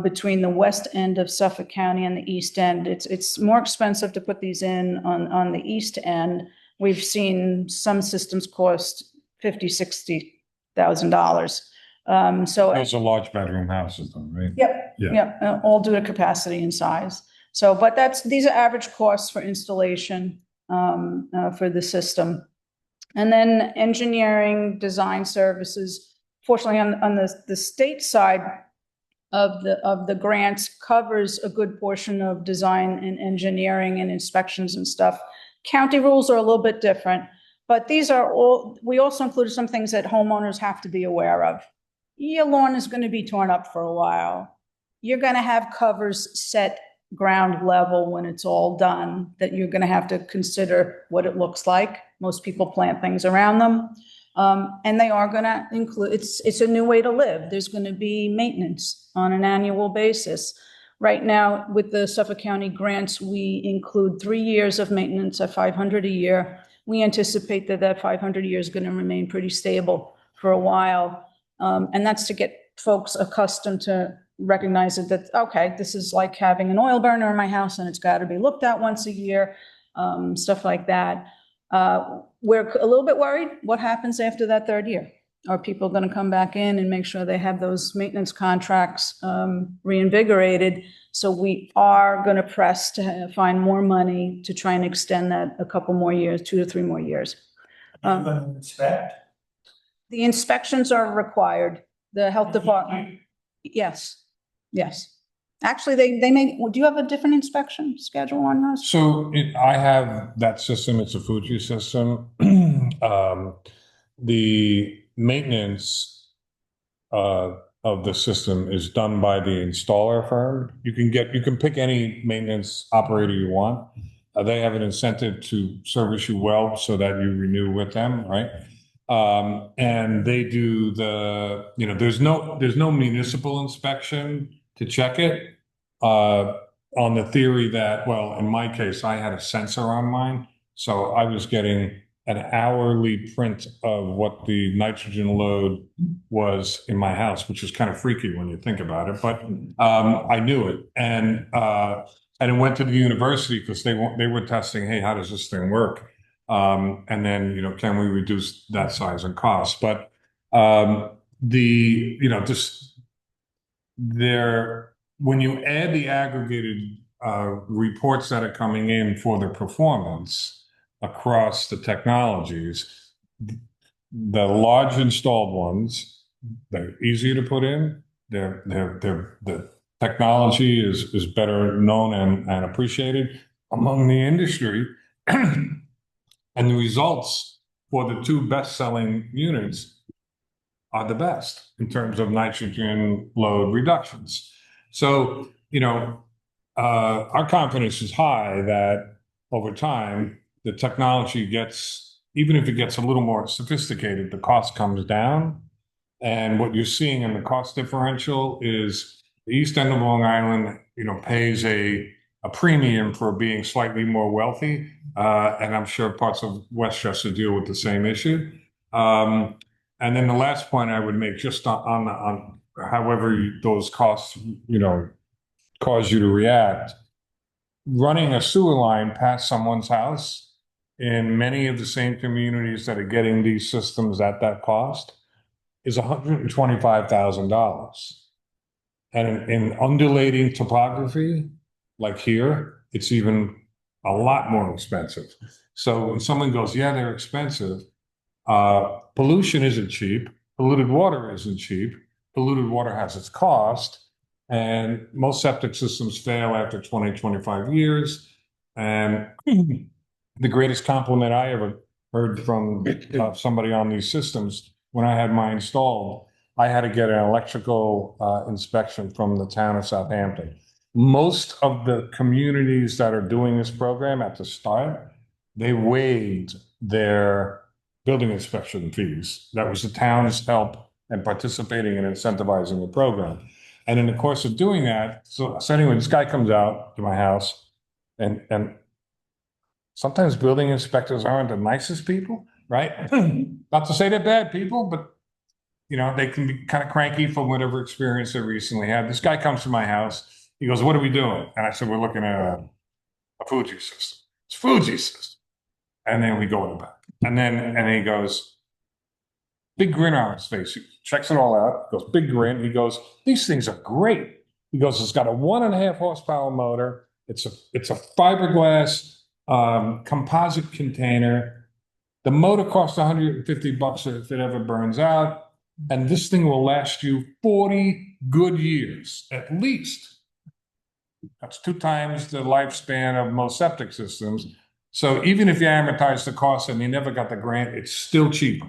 Speaker 4: between the west end of Suffolk County and the east end. It's more expensive to put these in on the east end. We've seen some systems cost $50,000-$60,000. So
Speaker 5: those are large bedroom houses, though, right?
Speaker 4: Yep.
Speaker 5: Yeah.
Speaker 4: Yep. All due to capacity and size. So, but these are average costs for installation for the system. And then engineering, design services. Fortunately, on the state side of the grants covers a good portion of design and engineering and inspections and stuff. County rules are a little bit different, but these are all, we also included some things that homeowners have to be aware of. Your lawn is going to be torn up for a while. You're going to have covers set ground level when it's all done, that you're going to have to consider what it looks like. Most people plant things around them. And they are going to include, it's a new way to live. There's going to be maintenance on an annual basis. Right now, with the Suffolk County grants, we include 3 years of maintenance at $500 a year. We anticipate that that $500 a year is going to remain pretty stable for a while. And that's to get folks accustomed to recognize that, okay, this is like having an oil burner in my house and it's got to be looked at once a year, stuff like that. We're a little bit worried what happens after that 3rd year. Are people going to come back in and make sure they have those maintenance contracts reinvigorated? So we are going to press to find more money to try and extend that a couple more years, 2 to 3 more years.
Speaker 7: Are you going to inspect?
Speaker 4: The inspections are required. The health department, yes, yes. Actually, they may, do you have a different inspection schedule on those?
Speaker 5: So I have that system. It's a Fuji system. The maintenance of the system is done by the installer firm. You can pick any maintenance operator you want. They have an incentive to service you well so that you renew with them, right? And they do there's no municipal inspection to check it, on the theory that, well, in my case, I had a sensor on mine, so I was getting an hourly print of what the nitrogen load was in my house, which is kind of freaky when you think about it, but I knew it. And it went to the university because they were testing, hey, how does this thing work? And then, can we reduce that size and cost? But when you add the aggregated reports that are coming in for the performance across the technologies, the large installed ones, they're easier to put in. The technology is better known and appreciated among the industry. And the results for the 2 best-selling units are the best in terms of nitrogen load reductions. So, our confidence is high that over time, the technology gets, even if it gets a little more sophisticated, the cost comes down. And what you're seeing in the cost differential is the East End of Long Island, pays a premium for being slightly more wealthy. And I'm sure parts of Westchester deal with the same issue. And then the last point I would make, just on however those costs, cause you to react, running a sewer line past someone's house in many of the same communities that are getting these systems at that cost is $125,000. And in undulating topography, like here, it's even a lot more expensive. So when someone goes, yeah, they're expensive, pollution isn't cheap, polluted water isn't cheap, polluted water has its cost, and most septic systems fail after 20, 25 years. And the greatest compliment I ever heard from somebody on these systems, when I had mine installed, I had to get an electrical inspection from the town of Southampton. Most of the communities that are doing this program at the start, they waived their building inspection fees. That was the town's help and participating and incentivizing the program. And in the course of doing that, so anyway, this guy comes out to my house, and sometimes building inspectors aren't the nicest people, right? Not to say they're bad people, but they can be kind of cranky from whatever experience they recently had. This guy comes to my house. He goes, "What are we doing?" And I said, "We're looking at a Fuji system." It's Fuji system. And then we go in the back. And he goes, big grin on his face. He checks it all out. Goes, big grin. He goes, "These things are great." He goes, "It's got a 1.5 horsepower motor. It's a fiberglass composite container. The motor costs $150 if it ever burns out. And this thing will last you 40 good years, at least." That's 2 times the lifespan of most septic systems. So even if you amortize the cost and you never got the grant, it's still cheaper.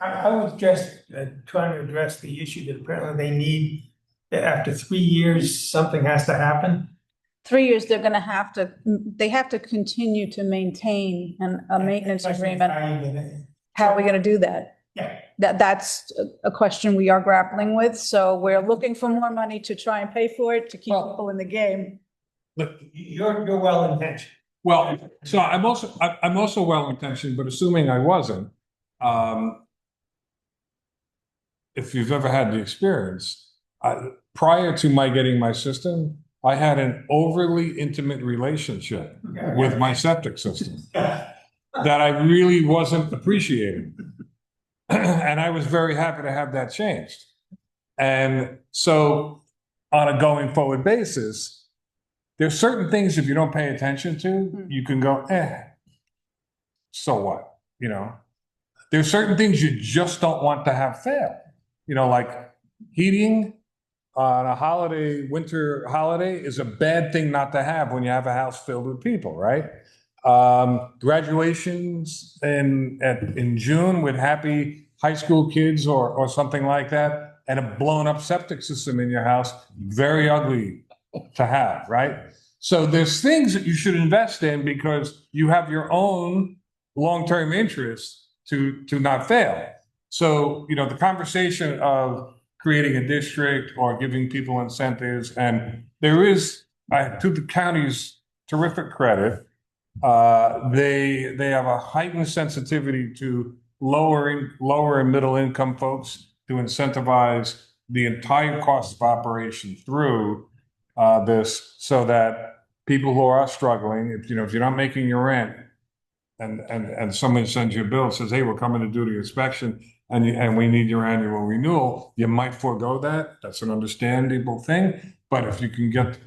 Speaker 7: I was just trying to address the issue that apparently they need, that after 3 years, something has to happen.
Speaker 4: 3 years, they have to continue to maintain a maintenance agreement. How are we going to do that?
Speaker 7: Yeah,
Speaker 4: that's a question we are grappling with. So we're looking for more money to try and pay for it, to keep
Speaker 5: Well-
Speaker 4: people in the game.
Speaker 5: Look,
Speaker 7: You're well intentioned.
Speaker 5: well, so I'm also well-intentioned, but assuming I wasn't, if you've ever had the experience, prior to my getting my system, I had an overly intimate relationship with my septic system that I really wasn't appreciating. And I was very happy to have that changed. And so on a going forward basis, there's certain things if you don't pay attention to, you can go, so what? You know, there's certain things you just don't want to have fail. You know, like heating on a winter holiday is a bad thing not to have when you have a house filled with people, right? Graduations in June with happy high school kids or something like that, and a blown up septic system in your house, very ugly to have, right? So there's things that you should invest in because you have your own long-term interests to not fail. So, you know, the conversation of creating a district or giving people incentives, and there is, to the county's terrific credit, they have a heightened sensitivity to lower and middle income folks to incentivize the entire cost of operation through this, so that people who are struggling, if you're not making your rent, and someone sends you a bill and says, "Hey, we're coming to do the inspection, and we need your annual renewal," you might forego that. That's an understandable thing. But if you can get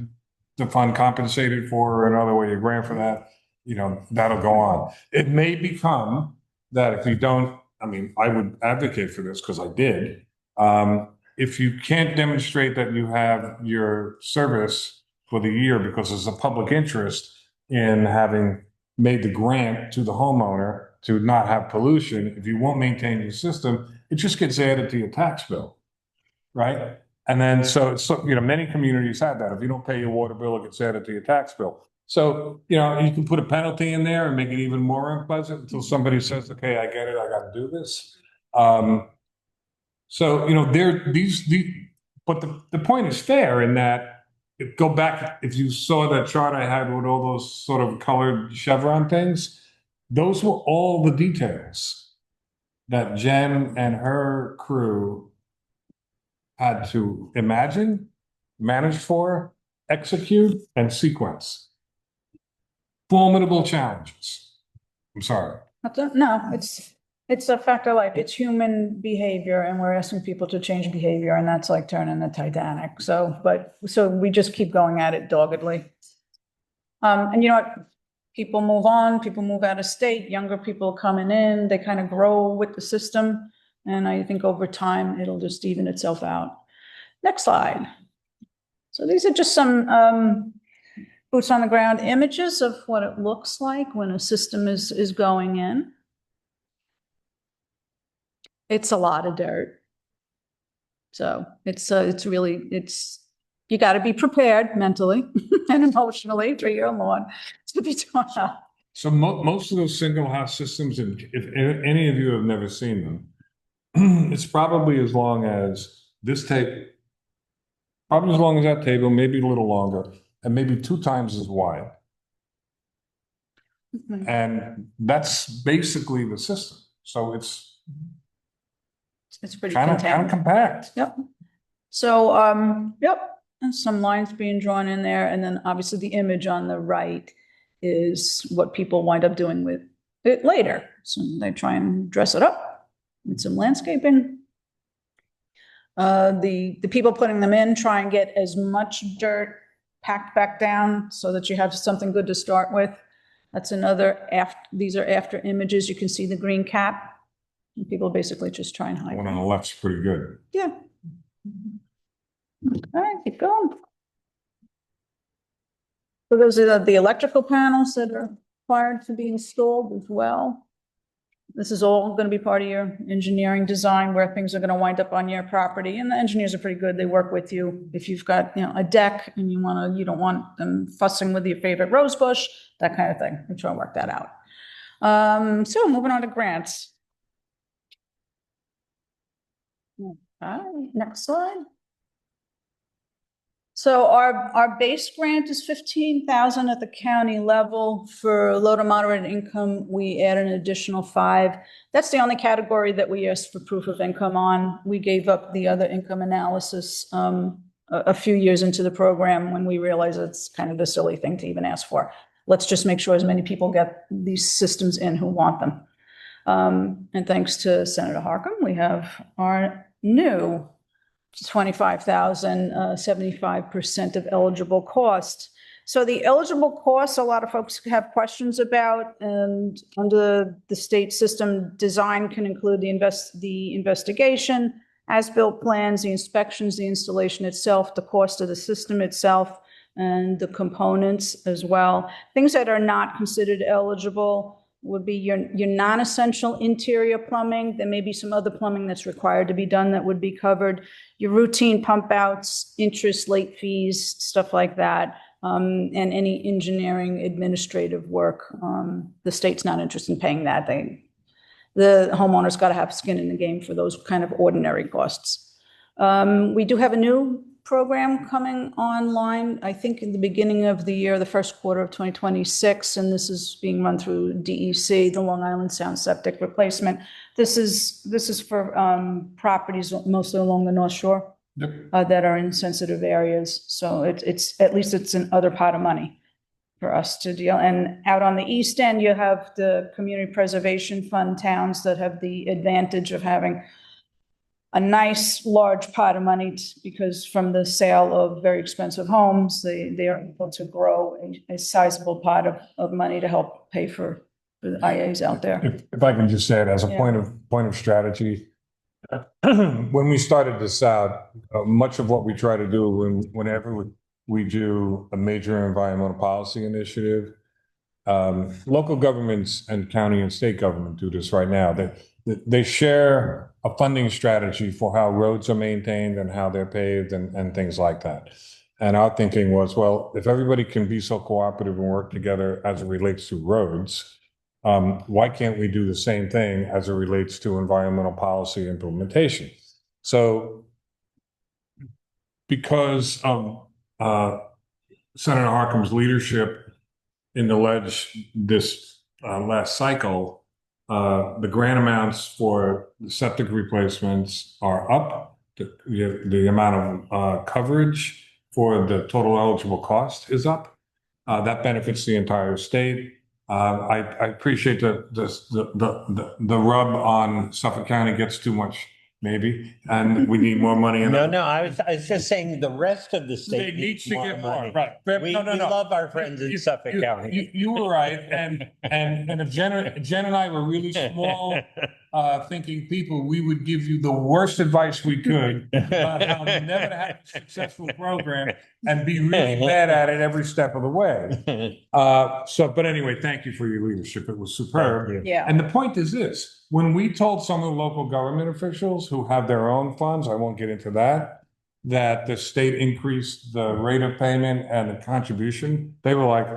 Speaker 5: the fund compensated for another way, you grant for that, that'll go on. It may become that if you don't, I mean, I would advocate for this because I did. If you can't demonstrate that you have your service for the year because there's a public interest in having made the grant to the homeowner to not have pollution, if you won't maintain your system, it just gets added to your tax bill, right? And then so many communities have that. If you don't pay your water bill, it gets added to your tax bill. So, you can put a penalty in there and make it even more unpleasant until somebody says, "Okay, I get it, I got to do this." But the point is fair in that, go back, if you saw that chart I had with all those sort of colored chevron things, those were all the details that Jen and her crew had to imagine, manage for, execute, and sequence. Formidable challenges. I'm sorry.
Speaker 4: No, it's a fact of life. It's human behavior, and we're asking people to change behavior, and that's like turning the Titanic. So we just keep going at it doggedly. And you know what? People move on, people move out of state, younger people coming in, they kind of grow with the system. And I think over time, it'll just even itself out. Next slide. So these are just some boots on the ground images of what it looks like when a system is going in. It's a lot of dirt. So it's you got to be prepared mentally and emotionally for your lawn to be torn up.
Speaker 5: So most of those single house systems, if any of you have never seen them, it's probably as long as this table, probably as long as that table, maybe a little longer, and maybe 2 times as wide.
Speaker 4: Mm-hmm.
Speaker 5: And that's basically the system. So it's
Speaker 4: pretty
Speaker 5: kind of compact.
Speaker 4: Yep. So, yep. And some lines being drawn in there. And then obviously the image on the right is what people wind up doing with it later. So they try and dress it up with some landscaping. The people putting them in try and get as much dirt packed back down so that you have something good to start with. That's another these are after images. You can see the green cap. And people basically just try and hide.
Speaker 5: One on the left's pretty good.
Speaker 4: Yeah. All right, keep going. So those are the electrical panels that are required to be installed as well. This is all going to be part of your engineering design where things are going to wind up on your property. And the engineers are pretty good. They work with you. If you've got, a deck and you don't want them fussing with your favorite rose bush, that kind of thing. We try to work that out. So moving on to grants. Next slide. So our base grant is 15,000 at the county level. For low to moderate income, we add an additional 5. That's the only category that we asked for proof of income on. We gave up the other income analysis a few years into the program when we realized it's kind of a silly thing to even ask for. Let's just make sure as many people get these systems in who want them. And thanks to Senator Harcum, we have our new 25,000, 75% of eligible cost. So the eligible costs, a lot of folks have questions about, and under the state system, design can include the investigation, as-built plans, the inspections, the installation itself, the cost of the system itself, and the components as well. Things that are not considered eligible would be your non-essential interior plumbing. There may be some other plumbing that's required to be done that would be covered. Your routine pump outs, interest, late fees, stuff like that, and any engineering administrative work. The state's not interested in paying that. The homeowner's got to have skin in the game for those kind of ordinary costs. We do have a new program coming online, I think in the beginning of the year, the first quarter of 2026, and this is being run through DEC, the Long Island Sound Septic Replacement. This is for properties mostly along the North Shore. Yep. That are in sensitive areas. So it's at least it's an other pot of money for us to deal. And out on the east end, you have the Community Preservation Fund towns that have the advantage of having a nice large pot of money because from the sale of very expensive homes, they are able to grow a sizable pot of money to help pay for the IAs out there.
Speaker 5: If I can just add, as a point of strategy, when we started this out, much of what we try to do whenever we do a major environmental policy initiative, local governments and county and state government do this right now. They share a funding strategy for how roads are maintained and how they're paved and things like that. And our thinking was, well, if everybody can be so cooperative and work together as it relates to roads, why can't we do the same thing as it relates to environmental policy implementation? So because of Senator Harcum's leadership in the ledge this last cycle, the grant amounts for the septic replacements are up. The amount of coverage for the total eligible cost is up. That benefits the entire state. I appreciate the rub on Suffolk County gets too much, maybe, and we need more money.
Speaker 2: No, I was just saying the rest of the state needs to get more.
Speaker 5: Right.
Speaker 2: We love our friends in Suffolk County.
Speaker 5: You were right, and if Jen and I were really small thinking people, we would give you the worst advice we could about how never to have a successful program and be really bad at it every step of the way. But anyway, thank you for your leadership. It was superb.
Speaker 4: Yeah.
Speaker 5: And the point is this: when we told some of the local government officials who have their own funds, I won't get into that the state increased the rate of payment and the contribution, they were like,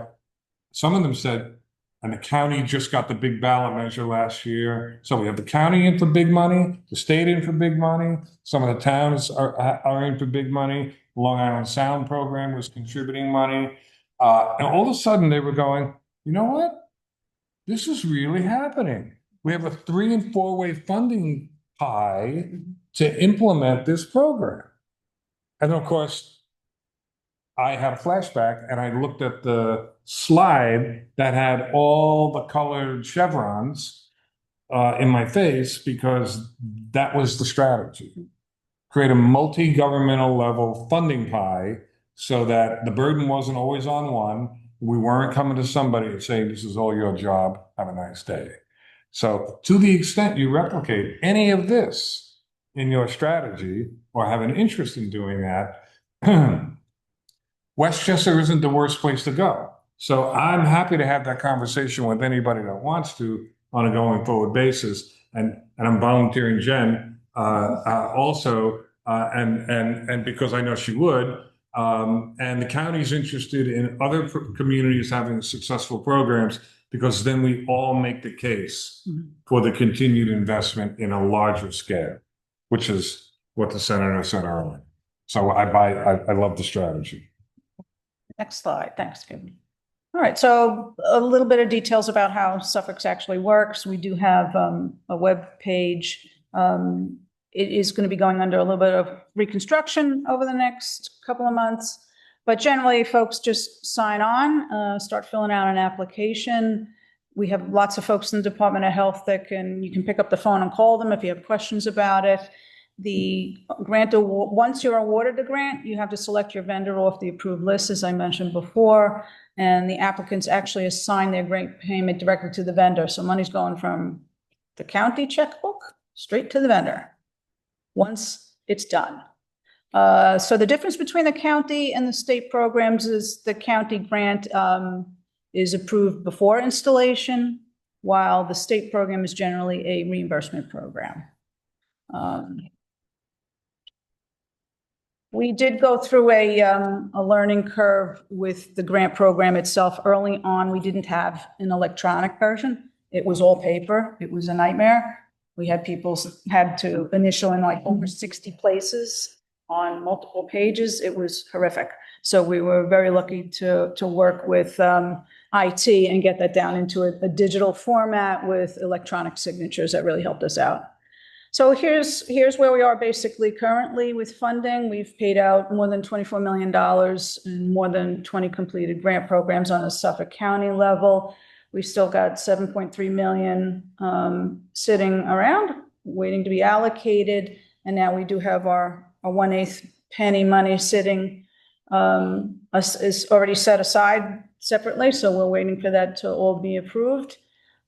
Speaker 5: some of them said, and the county just got the big ballot measure last year. So we have the county in for big money, the state in for big money. Some of the towns are in for big money. The Long Island Sound program was contributing money. And all of a sudden they were going, you know what? This is really happening. We have a 3- and 4-way funding pie to implement this program. And of course, I had a flashback and I looked at the slide that had all the colored chevrons in my face, because that was the strategy. Create a multi-governmental level funding pie so that the burden wasn't always on one. We weren't coming to somebody and saying, this is all your job, have a nice day. So to the extent you replicate any of this in your strategy or have an interest in doing that, Westchester isn't the worst place to go. So I'm happy to have that conversation with anybody that wants to on a going forward basis. And I'm volunteering Jen also, and because I know she would, and the county's interested in other communities having successful programs, because then we all make the case for the continued investment in a larger scale, which is what the senator said earlier. So I love the strategy.
Speaker 4: Next slide. Thanks, Kevin. All right, so a little bit of details about how Suffolk's actually works. We do have a web page. It is going to be going under a little bit of reconstruction over the next couple of months. But generally, folks just sign on, start filling out an application. We have lots of folks in the Department of Health that you can pick up the phone and call them if you have questions about it. The grant, once you're awarded the grant, you have to select your vendor off the approved list, as I mentioned before, and the applicants actually assign their grant payment directly to the vendor. So money's going from the county checkbook straight to the vendor once it's done. So the difference between the county and the state programs is the county grant is approved before installation, while the state program is generally a reimbursement program. We did go through a learning curve with the grant program itself. Early on, we didn't have an electronic version. It was all paper. It was a nightmare. We had people had to initial in like over 60 places on multiple pages. It was horrific. So we were very lucky to work with IT and get that down into a digital format with electronic signatures. That really helped us out. So here's where we are basically currently with funding. We've paid out more than $24 million and more than 20 completed grant programs on a Suffolk County level. We've still got 7.3 million sitting around, waiting to be allocated. And now we do have our 1/8 penny money sitting, is already set aside separately. So we're waiting for that to all be approved.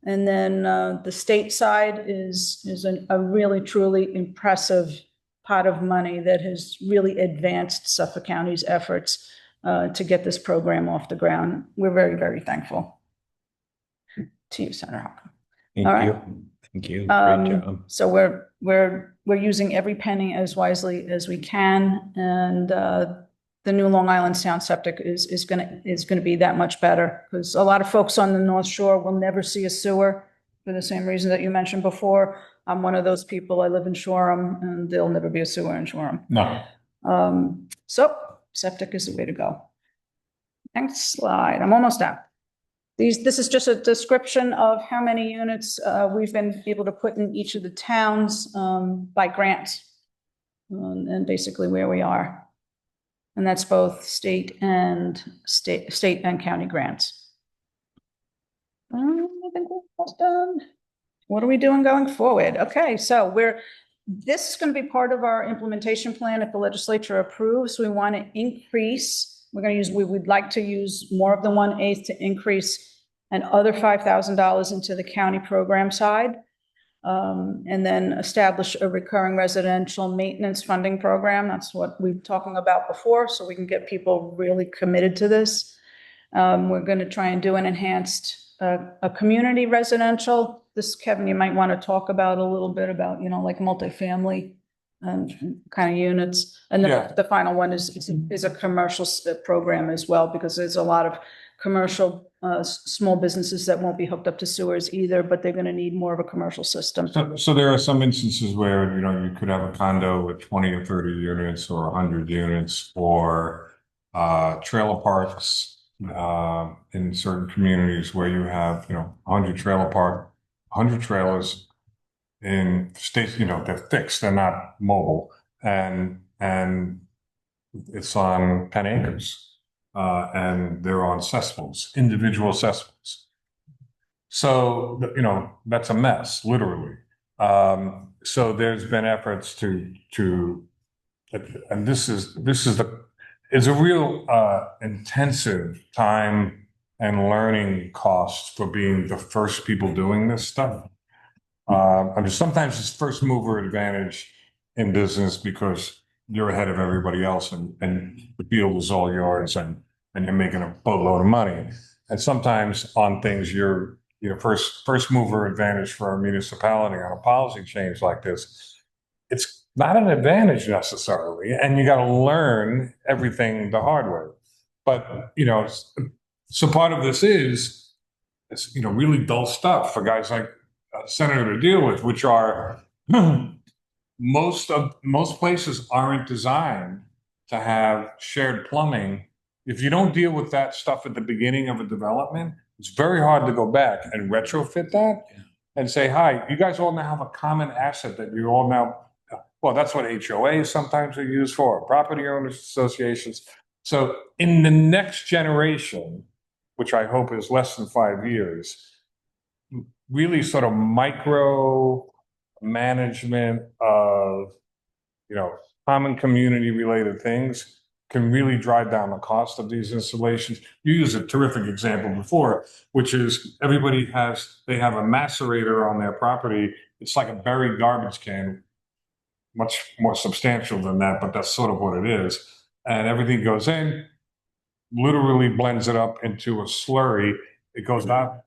Speaker 4: And then the state side is a really, truly impressive pot of money that has really advanced Suffolk County's efforts to get this program off the ground. We're very, very thankful. To you, Senator Hawken.
Speaker 2: Thank
Speaker 4: All
Speaker 2: you.
Speaker 4: right.
Speaker 2: Thank you. Great job.
Speaker 4: So we're using every penny as wisely as we can, and the new Long Island Sound Septic is gonna be that much better, because a lot of folks on the North Shore will never see a sewer for the same reason that you mentioned before. I'm one of those people. I live in Shoreham, and there'll never be a sewer in Shoreham.
Speaker 5: No.
Speaker 4: So septic is the way to go. Next slide. I'm almost done. This is just a description of how many units we've been able to put in each of the towns by grant, and basically where we are. And that's both state and county grants. I think we're almost done. What are we doing going forward? Okay, so this is going to be part of our implementation plan if the legislature approves. We want to increase. We would like to use more of the 1/8 to increase another $5,000 into the county program side, and then establish a recurring residential maintenance funding program. That's what we've been talking about before, so we can get people really committed to this. We're going to try and do an enhanced a community residential. This, Kevin, you might want to talk about a little bit about, like multifamily kind of units. And then the final one is a commercial program as well, because there's a lot of commercial small businesses that won't be hooked up to sewers either, but they're going to need more of a commercial system.
Speaker 5: So there are some instances where, you could have a condo with 20 or 30 units or 100 units, or trailer parks in certain communities where you have, 100 trailers in states, they're fixed, they're not mobile, and it's on 10 acres, and they're on cesspools, individual cesspools. So, that's a mess, literally. So there's been efforts to, and this is a real intensive time and learning cost for being the first people doing this stuff. Sometimes it's first mover advantage in business because you're ahead of everybody else, and the field is all yours, and you're making a boatload of money. And sometimes on things you're first mover advantage for a municipality on a policy change like this. It's not an advantage necessarily, and you got to learn everything the hard way. But so part of this is it's really dull stuff for guys like Senator to deal with, which are most places aren't designed to have shared plumbing. If you don't deal with that stuff at the beginning of a development, it's very hard to go back and retrofit that and say, hi, you guys all now have a common asset that you all now, well, that's what HOAs sometimes are used for, property owners associations. So in the next generation, which I hope is less than 5 years, really sort of micro management of, common community related things can really drive down the cost of these installations. You used a terrific example before, which is they have a macerator on their property. It's like a buried garbage can, much more substantial than that, but that's sort of what it is. And everything goes in, literally blends it up into a slurry. It goes out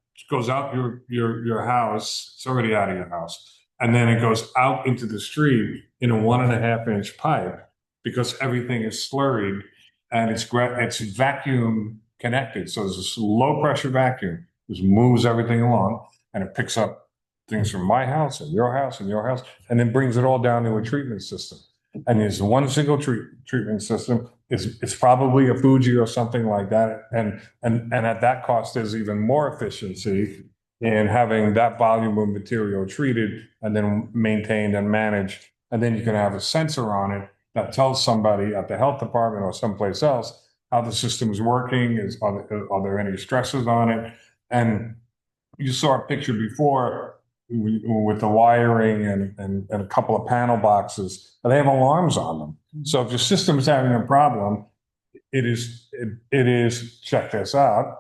Speaker 5: your house. It's already out of your house. And then it goes out into the street in a 1.5-inch pipe because everything is slurried and it's vacuum connected. So there's this low pressure vacuum, just moves everything along and it picks up things from my house and your house and your house, and then brings it all down to a treatment system. And there's one single treatment system. It's probably a Fuji or something like that. And at that cost, there's even more efficiency in having that volume of material treated and then maintained and managed. And then you can have a sensor on it that tells somebody at the health department or someplace else how the system is working. Are there any stresses on it? And you saw a picture before with the wiring and a couple of panel boxes, and they have alarms on them. So if your system is having a problem, it is check this out.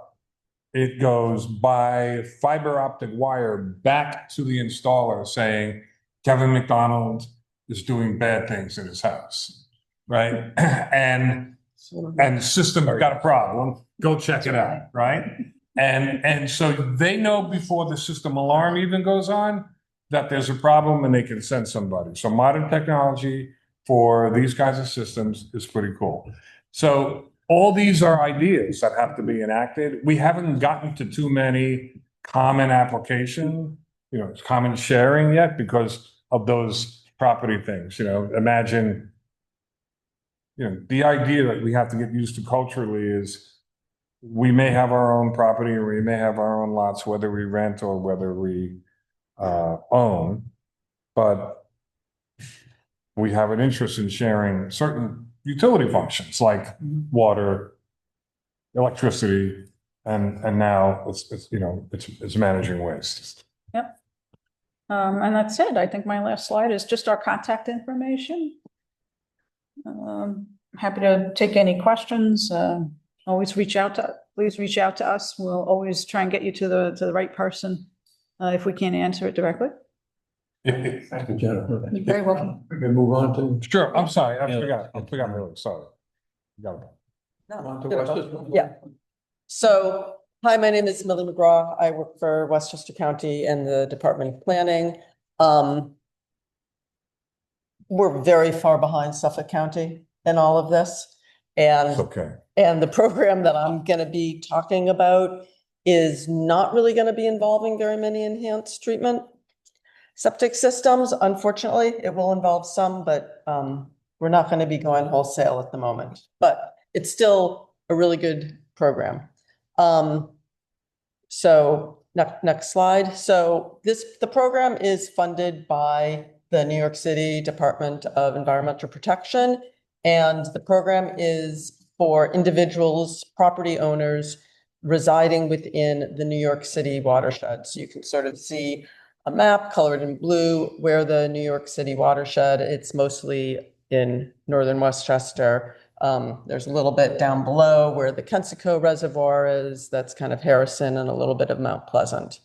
Speaker 5: It goes by fiber optic wire back to the installer saying, Kevin McDonald is doing bad things in his house, right? and the system got a problem. Go check it out, right? And so they know before the system alarm even goes on that there's a problem and they can send somebody. So modern technology for these kinds of systems is pretty cool. So all these are ideas that have to be enacted. We haven't gotten to too many common application, common sharing yet because of those property things. Imagine, the idea that we have to get used to culturally is we may have our own property or we may have our own lots, whether we rent or whether we own, but we have an interest in sharing certain utility functions like water, electricity, and now it's managing waste.
Speaker 4: Yep. And that's it. I think my last slide is just our contact information. Happy to take any questions. Please reach out to us. We'll always try and get you to the right person if we can't answer it directly.
Speaker 3: Thank you, Jennifer.
Speaker 4: You're very welcome.
Speaker 3: We can move on to.
Speaker 5: Sure, I'm sorry, I forgot really, sorry.
Speaker 3: On to Westchester.
Speaker 8: Yeah. So, hi, my name is Millie McGraw. I work for Westchester County and the Department of Planning. We're very far behind Suffolk County in all of this. And,
Speaker 5: Okay.
Speaker 8: and the program that I'm going to be talking about is not really going to be involving very many enhanced treatment septic systems. Unfortunately, it will involve some, but we're not going to be going wholesale at the moment. But it's still a really good program. So next slide. So the program is funded by the New York City Department of Environmental Protection. And the program is for individuals, property owners residing within the New York City watershed. So you can sort of see a map colored in blue where the New York City watershed, it's mostly in northern Westchester. There's a little bit down below where the Kensico Reservoir is, that's kind of Harrison, and a little bit of Mount Pleasant.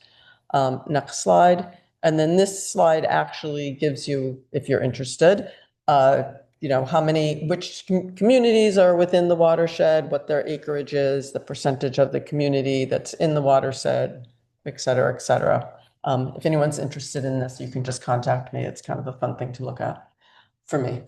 Speaker 8: Next slide. And then this slide actually gives you, if you're interested, which communities are within the watershed, what their acreage is, the percentage of the community that's in the watershed, et cetera, et cetera. If anyone's interested in this, you can just contact me. It's kind of a fun thing to look at for me.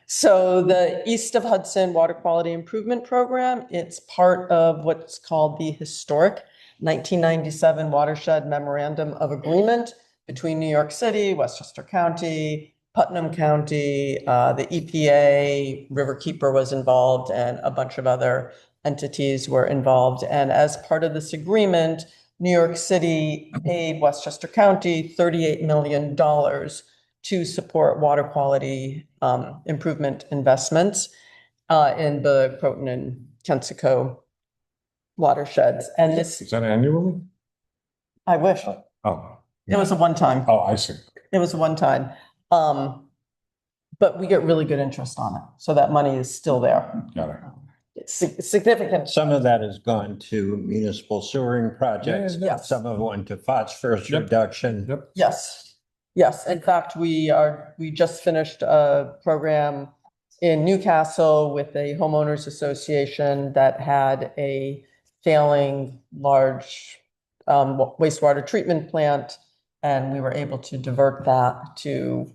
Speaker 8: So the East of Hudson Water Quality Improvement Program, it's part of what's called the historic 1997 Watershed Memorandum of Agreement between New York City, Westchester County, Putnam County, the EPA, Riverkeeper was involved, and a bunch of other entities were involved. And as part of this agreement, New York City paid Westchester County $38 million to support water quality improvement investments in the Croton and Kensico watersheds. And this,
Speaker 5: Is that annually?
Speaker 8: I wish,
Speaker 5: Oh,
Speaker 8: it was a one-time.
Speaker 5: oh, I see.
Speaker 8: It was one time. But we get really good interest on it. So that money is still there.
Speaker 5: Got it.
Speaker 8: It's significant.
Speaker 2: Some of that has gone to municipal sewering projects.
Speaker 5: Yeah,
Speaker 8: yeah.
Speaker 2: Some of it went to phosphorus
Speaker 5: Yep.
Speaker 2: reduction.
Speaker 5: Yep.
Speaker 8: Yes. Yes. In fact, we just finished a program in Newcastle with a homeowners association that had a failing large wastewater treatment plant. And we were able to divert that to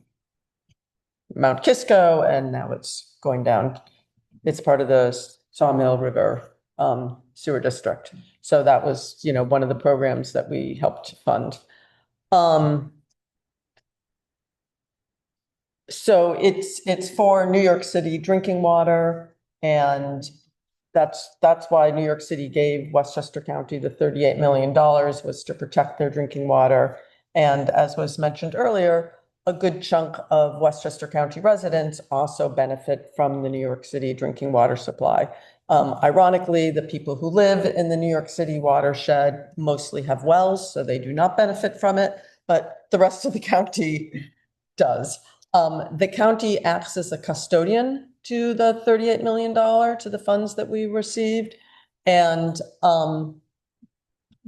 Speaker 8: Mount Kisco, and now it's going down. It's part of the Sawmill River sewer district. So that was, one of the programs that we helped fund. So it's for New York City drinking water, and that's why New York City gave Westchester County the $38 million, was to protect their drinking water. And as was mentioned earlier, a good chunk of Westchester County residents also benefit from the New York City drinking water supply. Ironically, the people who live in the New York City watershed mostly have wells, so they do not benefit from it, but the rest of the county does. The county acts as a custodian to the $38 million, to the funds that we received. And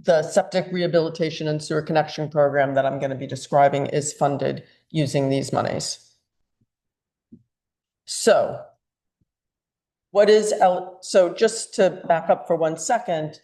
Speaker 8: the septic rehabilitation and sewer connection program that I'm going to be describing is funded using these monies. So so just to back up for 1 second,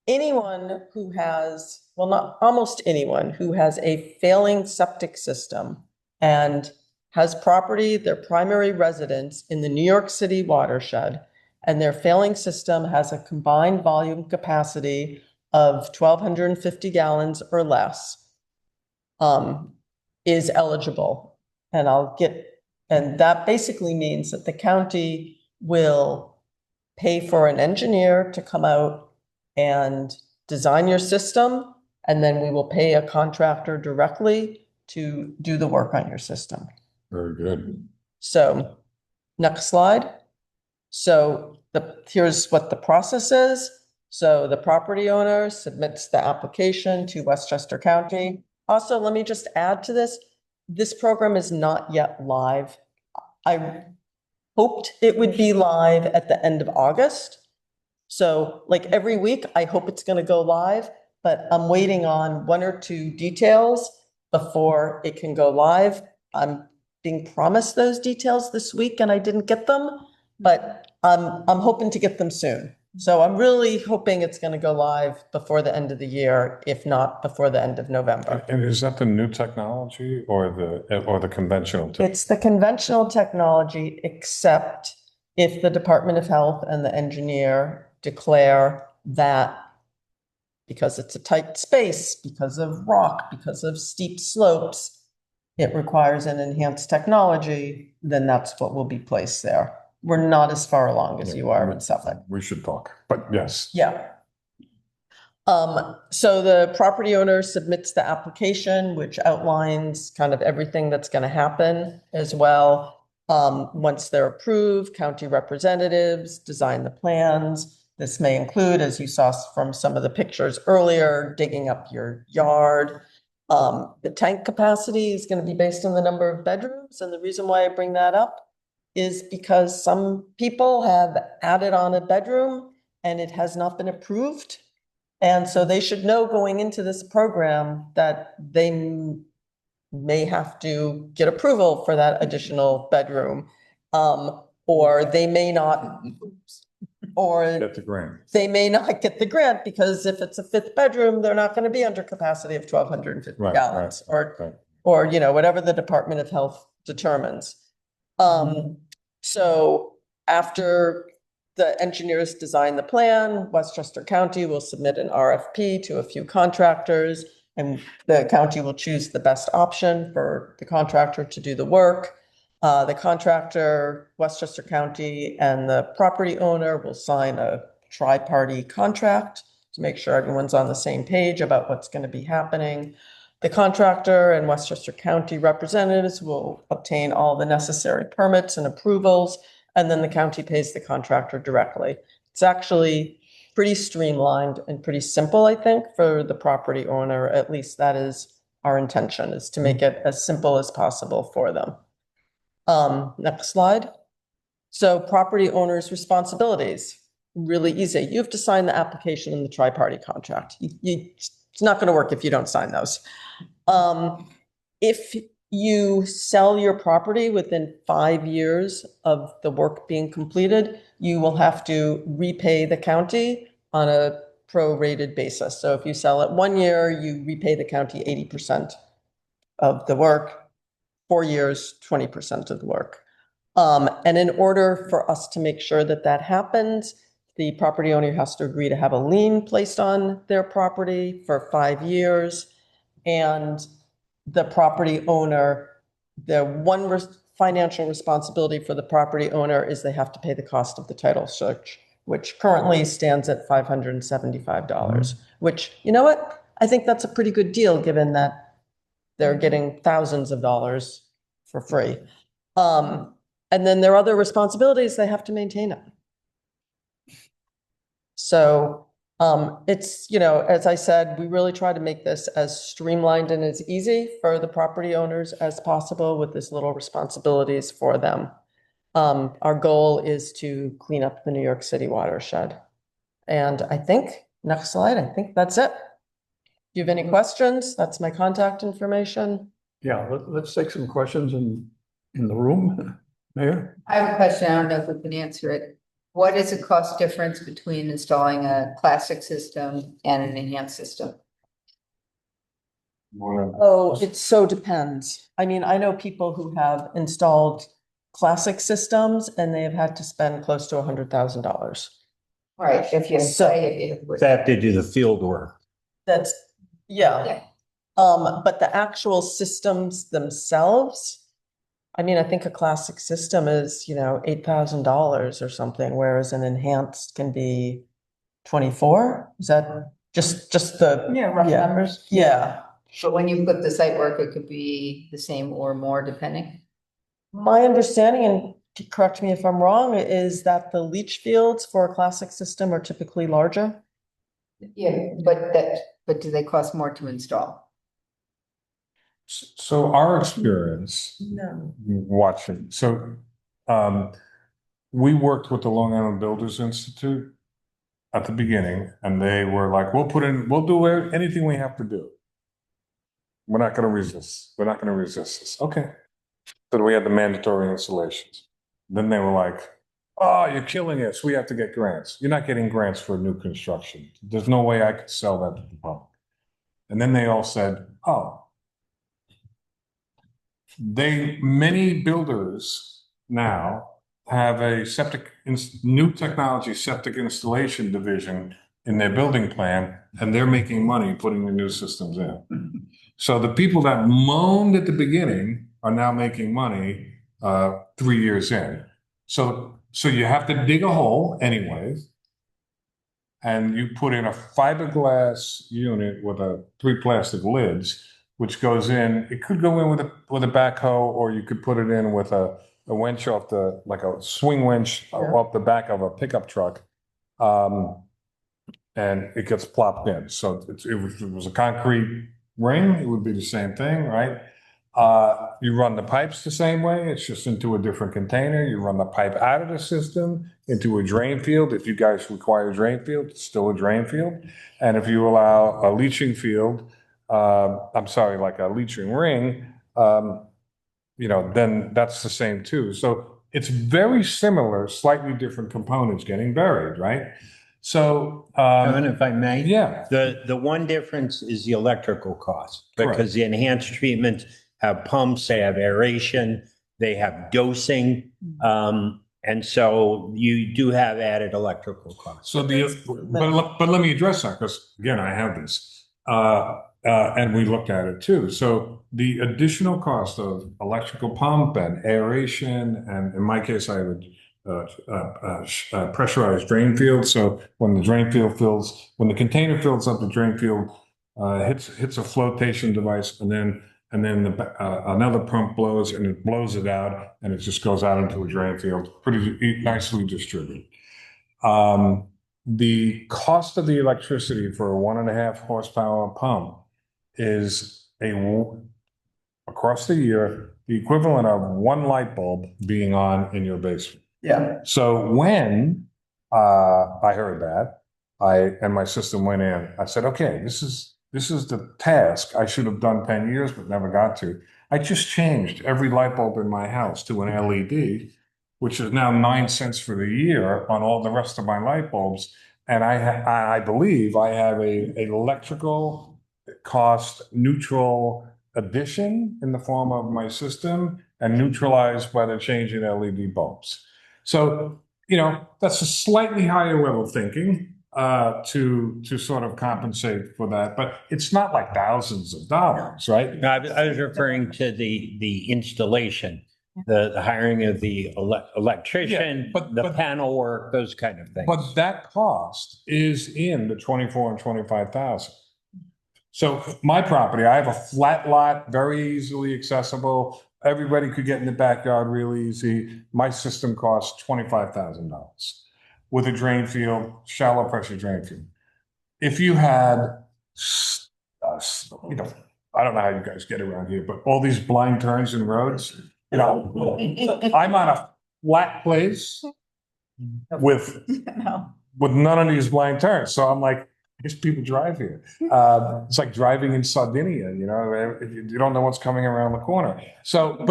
Speaker 8: anyone who has, well, not almost anyone who has a failing septic system and has property, their primary residence in the New York City watershed, and their failing system has a combined volume capacity of 1,250 gallons or less, is eligible. And that basically means that the county will pay for an engineer to come out and design your system, and then we will pay a contractor directly to do the work on your system.
Speaker 5: Very good.
Speaker 8: So next slide. So here's what the process is. So the property owner submits the application to Westchester County. Also, let me just add to this. This program is not yet live. I hoped it would be live at the end of August. So like every week, I hope it's going to go live, but I'm waiting on 1 or 2 details before it can go live. I'm being promised those details this week and I didn't get them, but I'm hoping to get them soon. So I'm really hoping it's going to go live before the end of the year, if not before the end of November.
Speaker 5: And is that the new technology or the conventional?
Speaker 8: It's the conventional technology, except if the Department of Health and the engineer declare that because it's a tight space, because of rock, because of steep slopes, it requires an enhanced technology, then that's what will be placed there. We're not as far along as you are in Suffolk.
Speaker 5: We should talk, but yes.
Speaker 8: Yeah. So the property owner submits the application, which outlines kind of everything that's going to happen as well. Once they're approved, county representatives design the plans. This may include, as you saw from some of the pictures earlier, digging up your yard. The tank capacity is going to be based on the number of bedrooms. And the reason why I bring that up is because some people have added on a bedroom and it has not been approved. And so they should know going into this program that they may have to get approval for that additional bedroom. Or they may not, or
Speaker 5: Get the grant.
Speaker 8: they may not get the grant because if it's a 5th bedroom, they're not going to be under capacity of 1,250 gallons or, whatever the Department of Health determines. So after the engineers design the plan, Westchester County will submit an RFP to a few contractors and the county will choose the best option for the contractor to do the work. The contractor, Westchester County, and the property owner will sign a tri-party contract to make sure everyone's on the same page about what's going to be happening. The contractor and Westchester County representatives will obtain all the necessary permits and approvals, and then the county pays the contractor directly. It's actually pretty streamlined and pretty simple, I think, for the property owner. At least that is our intention, is to make it as simple as possible for them. Next slide. So property owners' responsibilities, really easy. You have to sign the application in the tri-party contract. It's not going to work if you don't sign those. If you sell your property within 5 years of the work being completed, you will have to repay the county on a prorated basis. So if you sell it 1 year, you repay the county 80% of the work, 4 years, 20% of the work. And in order for us to make sure that that happens, the property owner has to agree to have a lien placed on their property for 5 years. And the property owner, the one financial responsibility for the property owner is they have to pay the cost of the title search, which currently stands at $575, which, you know what? I think that's a pretty good deal given that they're getting thousands of dollars for free. And then there are other responsibilities, they have to maintain it. So it's, you know, as I said, we really try to make this as streamlined and as easy for the property owners as possible with as little responsibilities for them. Our goal is to clean up the New York City watershed. And I think, next slide, I think that's it. Do you have any questions? That's my contact information.
Speaker 3: Yeah, let's take some questions in the room. Mayor?
Speaker 6: I have a question. I don't know if we can answer it. What is the cost difference between installing a classic system and an enhanced system?
Speaker 8: Oh, it so depends. I mean, I know people who have installed classic systems and they have had to spend close to $100,000.
Speaker 6: Right, if you say it would.
Speaker 2: They have to do the field work.
Speaker 8: That's, yeah.
Speaker 6: Yeah.
Speaker 8: But the actual systems themselves, I mean, I think a classic system is, you know, $8,000 or something, whereas an enhanced can be 24. Is that just the
Speaker 6: Rough numbers.
Speaker 8: Yeah.
Speaker 6: But when you put the site work, it could be the same or more depending.
Speaker 8: My understanding, and correct me if I'm wrong, is that the leach fields for a classic system are typically larger.
Speaker 6: Yeah, but do they cost more to install?
Speaker 5: So our experience
Speaker 8: No.
Speaker 5: watching, we worked with the Long Island Builders Institute at the beginning, and they were like, we'll do anything we have to do. We're not going to resist. We're not going to resist this. Okay. So we had the mandatory installations. Then they were like, oh, you're killing us. We have to get grants. You're not getting grants for new construction. There's no way I could sell that to the public. And then they all said, oh, many builders now have a new technology septic installation division in their building plan, and they're making money putting the new systems in. So the people that moaned at the beginning are now making money 3 years in. So you have to dig a hole anyways, and you put in a fiberglass unit with 3 plastic lids, which goes in. It could go in with a backhoe, or you could put it in with a winch like a swing winch off the back of a pickup truck, and it gets plopped in. So if it was a concrete ring, it would be the same thing, right? You run the pipes the same way. It's just into a different container. You run the pipe out of the system into a drain field. If you guys require a drain field, it's still a drain field. And if you allow a leaching field, like a leaching ring, then that's the same too. So it's very similar, slightly different components getting buried, right? So,
Speaker 2: Kevin, if I may?
Speaker 5: Yeah.
Speaker 2: The one difference is the electrical cost,
Speaker 5: Correct.
Speaker 2: because the enhanced treatments have pumps, they have aeration, they have dosing. And so you do have added electrical costs.
Speaker 5: So but let me address that, because again, I have this. And we looked at it too. So the additional cost of electrical pump and aeration, and in my case, I would pressurized drain field. So when the drain field fills, when the container fills up, the drain field hits a flotation device, and then another pump blows and it blows it out, and it just goes out into a drain field, pretty nicely distributed. The cost of the electricity for a 1.5 horsepower pump is across the year, the equivalent of one light bulb being on in your basement.
Speaker 8: Yeah.
Speaker 5: So when I heard that, and my system went in, I said, okay, this is the task I should have done 10 years but never got to. I just changed every light bulb in my house to an LED, which is now 9 cents for the year on all the rest of my light bulbs. And I believe I have an electrical cost neutral addition in the form of my system and neutralized by the change in LED bulbs. So, that's a slightly higher level thinking to sort of compensate for that, but it's not like thousands of dollars, right?
Speaker 2: No, I was referring to the installation, the hiring of the electrician,
Speaker 5: but
Speaker 2: the panel work, those kind of things.
Speaker 5: But that cost is in the 24 and 25,000. So my property, I have a flat lot, very easily accessible. Everybody could get in the backyard real easy. My system costs $25,000 with a drain field, shallow pressure drain field. If you had, I don't know how you guys get around here, but all these blind turns in roads, I'm on a flat place with none of these blind turns. So I'm like, I guess people drive here. It's like driving in Sardinia, you don't know what's coming around the corner. So,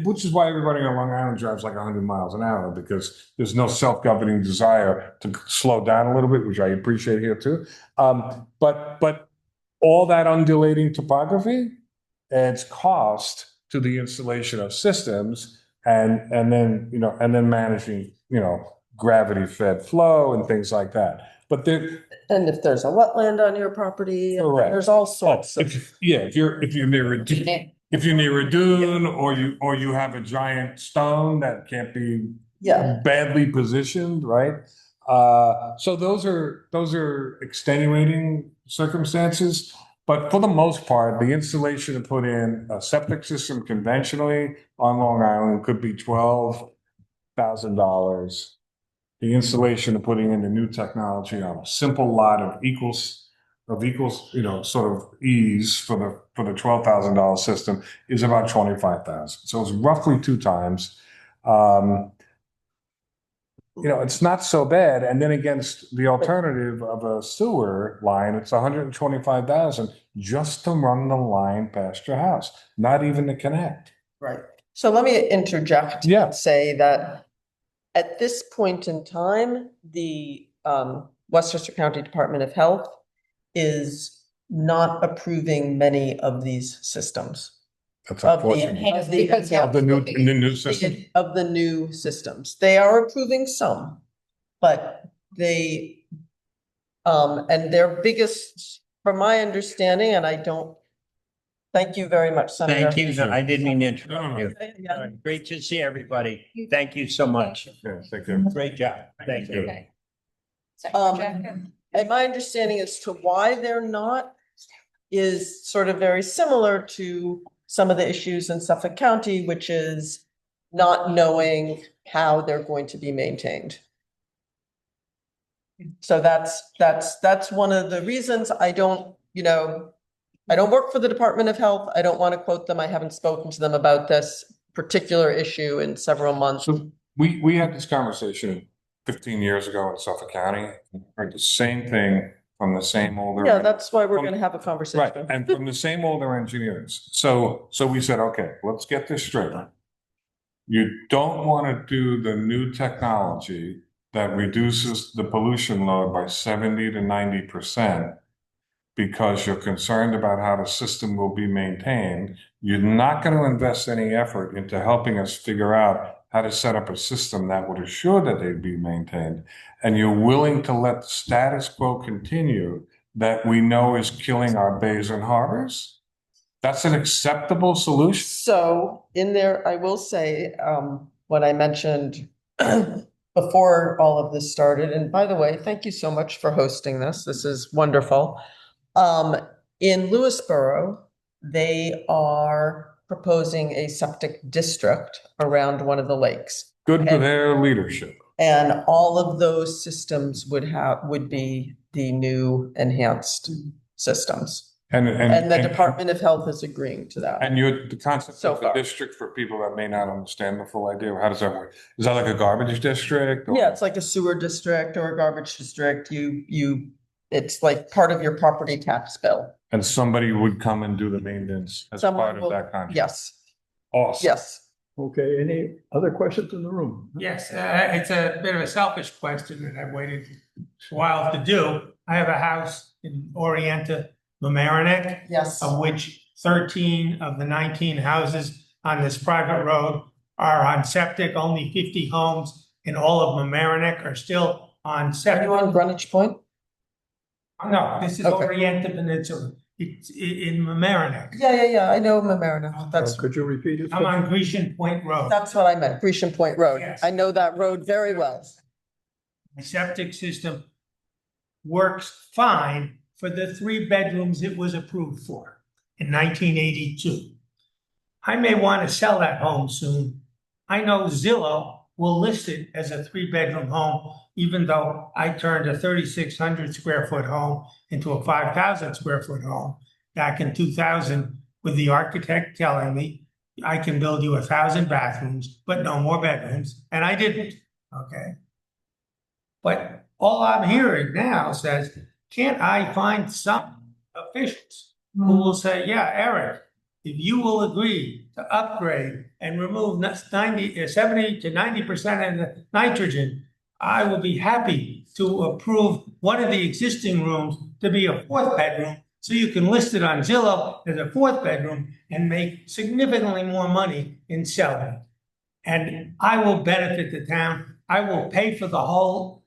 Speaker 5: which is why everybody on Long Island drives like 100 miles an hour, because there's no self-governing desire to slow down a little bit, which I appreciate here too. But all that undulating topography adds cost to the installation of systems, and then managing, gravity-fed flow and things like that. But
Speaker 8: And if there's a wetland on your property,
Speaker 5: Correct.
Speaker 8: there's all sorts of.
Speaker 5: if you're near a dune, or you have a giant stone that can't be badly positioned, right? So those are extenuating circumstances. But for the most part, the installation to put in a septic system conventionally on Long Island could be $12,000. The installation of putting in the new technology on a simple lot of equals, sort of ease for the $12,000 system is about 25,000. So it's roughly 2 times. It's not so bad. And then against the alternative of a sewer line, it's 125,000 just to run the line past your house, not even to connect.
Speaker 8: Right. So let me interject and say that at this point in time, the Westchester County Department of Health is not approving many of these systems.
Speaker 5: That's
Speaker 8: Of the-
Speaker 5: unfortunate.
Speaker 8: of the-
Speaker 5: Of the new system.
Speaker 8: Of the new systems. They are approving some, but they, and their biggest, from my understanding, and I don't, thank you very much, Senator.
Speaker 2: Thank you. I didn't mean to interrupt you.
Speaker 8: Yeah.
Speaker 2: Great to see everybody. Thank you so much.
Speaker 5: Yeah, thank you.
Speaker 2: Great job. Thank you.
Speaker 6: Okay.
Speaker 8: And my understanding as to why they're not is sort of very similar to some of the issues in Suffolk County, which is not knowing how they're going to be maintained. So that's one of the reasons I don't work for the Department of Health. I don't want to quote them. I haven't spoken to them about this particular issue in several months.
Speaker 5: So we had this conversation 15 years ago in Suffolk County. Heard the same thing from the same older.
Speaker 8: Yeah, that's why we're going to have a conversation.
Speaker 5: Right, and from the same older engineers. So we said, okay, let's get this straight. You don't want to do the new technology that reduces the pollution load by 70 to 90% because you're concerned about how the system will be maintained. You're not going to invest any effort into helping us figure out how to set up a system that would assure that they'd be maintained. And you're willing to let the status quo continue that we know is killing our bays and harbors? That's an acceptable solution?
Speaker 8: So in there, I will say, what I mentioned before all of this started, and by the way, thank you so much for hosting this. This is wonderful. In Lewisboro, they are proposing a septic district around one of the lakes.
Speaker 5: Good for their leadership.
Speaker 8: And all of those systems would be the new enhanced systems. And the Department of Health is agreeing to that.
Speaker 5: And the concept
Speaker 8: So
Speaker 5: of the
Speaker 8: far.
Speaker 5: district, for people that may not understand the full idea, how does that work? Is that like a garbage district?
Speaker 8: Yeah, it's like a sewer district or a garbage district. It's like part of your property tax bill.
Speaker 5: And somebody would come and do the maintenance as part of that contract?
Speaker 8: Yes,
Speaker 5: Awesome.
Speaker 8: yes.
Speaker 3: Okay, any other questions in the room?
Speaker 7: Yes, it's a bit of a selfish question that I've waited a while to do. I have a house in Orienta, Mamaroneck,
Speaker 8: Yes.
Speaker 7: of which 13 of the 19 houses on this private road are on septic. Only 50 homes in all of Mamaroneck are still on
Speaker 8: Are
Speaker 7: septic.
Speaker 8: you on Greenwich Point?
Speaker 7: No, this is
Speaker 8: Okay.
Speaker 7: Orienta Peninsula. It's in Mamaroneck.
Speaker 8: Yeah. I know Mamaroneck. That's
Speaker 3: Could you repeat it?
Speaker 7: I'm on Grecian Point Road.
Speaker 8: what I meant, Grecian Point Road.
Speaker 7: Yes.
Speaker 8: I know that road very well.
Speaker 7: My septic system works fine for the 3 bedrooms it was approved for in 1982. I may want to sell that home soon. I know Zillow will list it as a 3-bedroom home, even though I turned a 3,600 square foot home into a 5,000 square foot home back in 2000, with the architect telling me, I can build you 1,000 bathrooms, but no more bedrooms. And I didn't. Okay. But all I'm hearing now says, can't I find some officials who will say, yeah, Eric, if you will agree to upgrade and remove 70 to 90% of the nitrogen, I will be happy to approve one of the existing rooms to be a 4th bedroom, so you can list it on Zillow as a 4th bedroom and make significantly more money in selling. And I will benefit the town. I will pay for the whole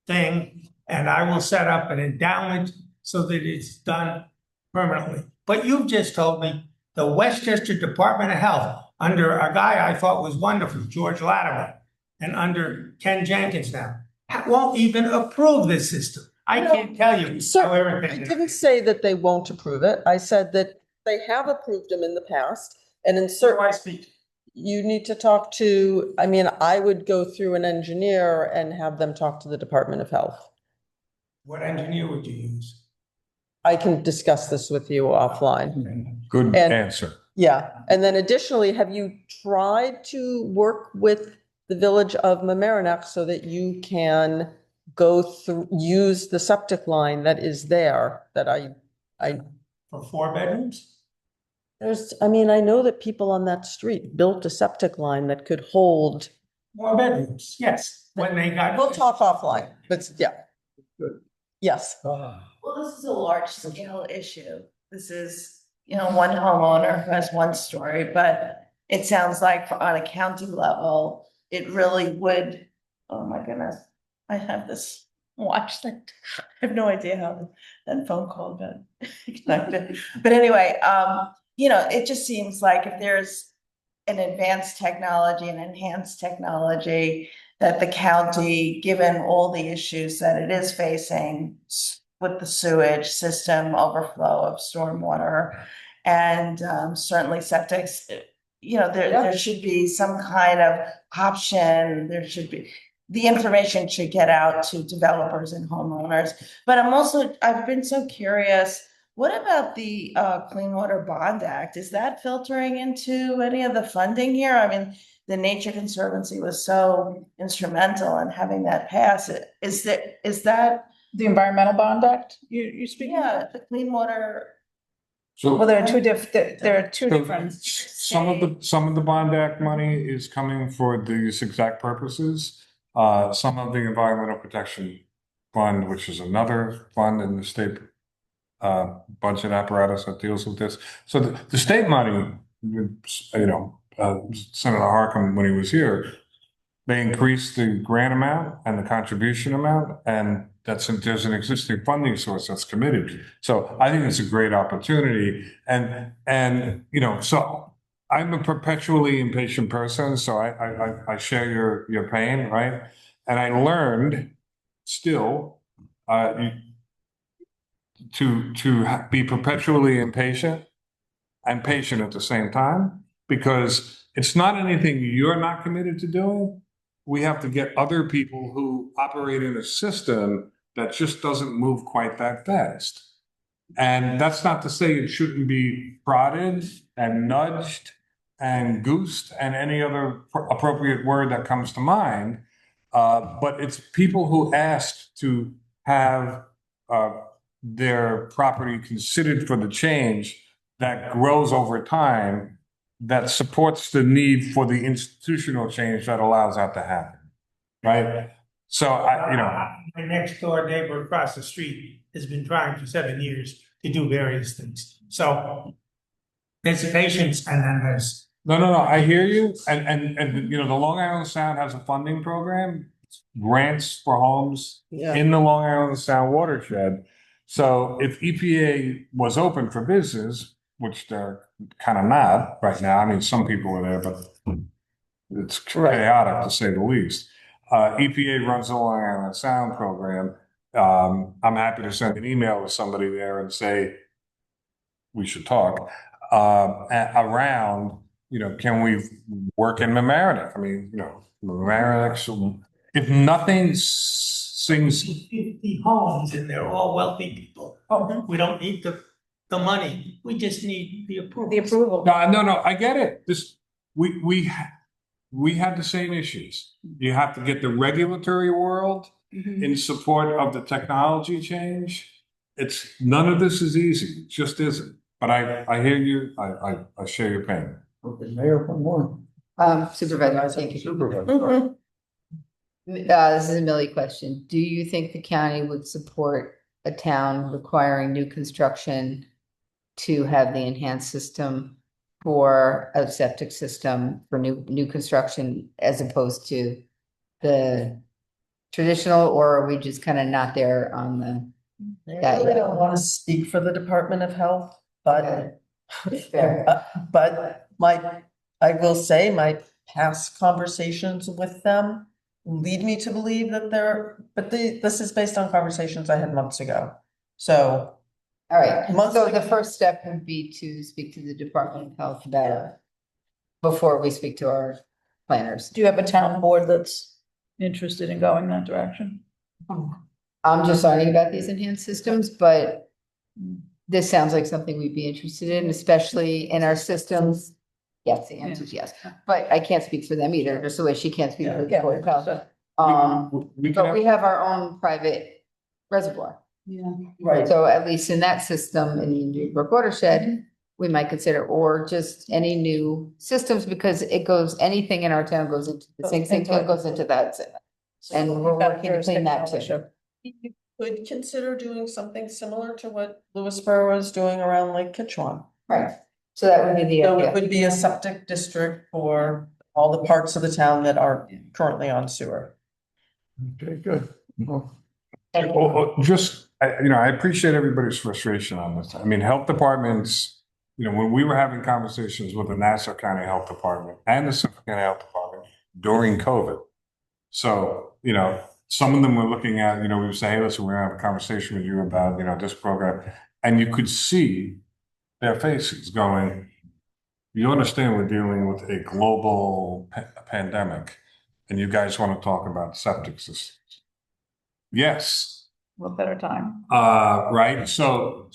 Speaker 7: thing, and I will set up an endowment so that it's done permanently. But you've just told me the Westchester Department of Health, under a guy I thought was wonderful, George Latimer, and under Ken Jenkins now, won't even approve this system. I can't tell you how
Speaker 8: I
Speaker 7: everything is.
Speaker 8: didn't say that they won't approve it. I said that they have approved them in the past. And in
Speaker 7: So
Speaker 8: certain,
Speaker 7: I speak.
Speaker 8: you need to talk to, I would go through an engineer and have them talk to the Department of Health.
Speaker 7: What engineer would you use?
Speaker 8: I can discuss this with you offline.
Speaker 5: Good
Speaker 8: And-
Speaker 5: answer.
Speaker 8: Yeah, and then additionally, have you tried to work with the village of Mamaroneck so that you can go through, use the septic line that is there, that I,
Speaker 7: For 4 bedrooms?
Speaker 8: I know that people on that street built a septic line that could hold.
Speaker 7: More bedrooms, yes. When they got.
Speaker 8: We'll talk offline, but yeah.
Speaker 3: Good.
Speaker 8: Yes.
Speaker 9: Well, this is a large scale issue. This is, one homeowner who has one story, but it sounds like on a county level, it really would, oh my goodness. I have this watch that, I have no idea how that phone call got connected. But anyway, it just seems like if there's an advanced technology, an enhanced technology, that the county, given all the issues that it is facing with the sewage system, overflow of stormwater, and certainly septics, there should be some kind of option. The information should get out to developers and homeowners. But I've been so curious, what about the Clean Water Bond Act? Is that filtering into any of the funding here? The Nature Conservancy was so instrumental in having that pass. Is that
Speaker 4: The Environmental Bond Act, you speaking?
Speaker 9: yeah, the Clean Water?
Speaker 5: So
Speaker 4: Well, there are two different.
Speaker 5: some of the Bond Act money is coming for these exact purposes. Some of the Environmental Protection Fund, which is another fund in the state budget apparatus that deals with this. So the state money, Senator Harkin, when he was here, They increased the grant amount and the contribution amount, and there's an existing funding source that's committed. So I think it's a great opportunity. And so I'm a perpetually impatient person, so I share your pain, right? And I learned still to be perpetually impatient and patient at the same time, because it's not anything you're not committed to doing. We have to get other people who operate in a system that just doesn't move quite that fast. And that's not to say it shouldn't be prodded and nudged and goosed and any other appropriate word that comes to mind. But it's people who asked to have their property considered for the change that grows over time, that supports the need for the institutional change that allows that to happen, right? So
Speaker 7: my next door neighbor across the street has been trying for 7 years to do various things. So there's patience and then there's.
Speaker 5: No, I hear you. And the Long Island Sound has a funding program, grants for homes in the Long Island Sound watershed. So if EPA was open for business, which they're kind of not right now. I mean, some people are there, but it's chaotic to say the least. EPA runs the Long Island Sound program. I'm happy to send an email to somebody there and say, we should talk around, can we work in Mamaroneck? I mean, Mamaroneck, if nothing sings.
Speaker 7: 50 homes and they're all wealthy people. Oh, we don't need the money. We just need the approval.
Speaker 4: The approval.
Speaker 5: No, I get it. We had the same issues. You have to get the regulatory world in support of the technology change. None of this is easy. It just isn't. But I hear you. I share your pain.
Speaker 3: Okay, Mayor, one more.
Speaker 6: Supervisor, thank you.
Speaker 3: Supervisor.
Speaker 6: This is a Millie question. Do you think the county would support a town requiring new construction to have the enhanced system for a septic system for new construction as opposed to the traditional, or are we just kind of not there on the?
Speaker 8: I really don't want to speak for the Department of Health, but
Speaker 6: Fair.
Speaker 8: but I will say my past conversations with them lead me to believe that this is based on conversations I had months ago. So.
Speaker 6: All right, so the first step would be to speak to the Department of Health about it before we speak to our planners.
Speaker 4: Do you have a town board that's interested in going that direction?
Speaker 6: I'm just learning about these enhanced systems, but this sounds like something we'd be interested in, especially in our systems. Yes, the answer is yes, but I can't speak for them either, just the way she can't speak for the Board of Health. But we have our own private reservoir.
Speaker 4: Yeah.
Speaker 8: Right.
Speaker 6: So at least in that system, in the Indian Brook watershed, we might consider, or just any new systems, because anything in our town goes into the same thing, goes into that. And we're working to clean that too.
Speaker 8: You could consider doing something similar to what Lewisboro was doing around Lake Kitchewan.
Speaker 6: Right. So that would be the
Speaker 8: So
Speaker 6: idea.
Speaker 8: it would be a septic district for all the parts of the town that are currently on sewer.
Speaker 3: Okay, good. Well,
Speaker 5: I appreciate everybody's frustration on this. I mean, health departments, when we were having conversations with the Nassau County Health Department and the Suffolk County Health Department during COVID. So, some of them were looking at, we would say, hey, listen, we're gonna have a conversation with you about, this program. And you could see their faces going, you understand we're dealing with a global pandemic and you guys want to talk about septic systems. Yes.
Speaker 4: What better time?
Speaker 5: Right. So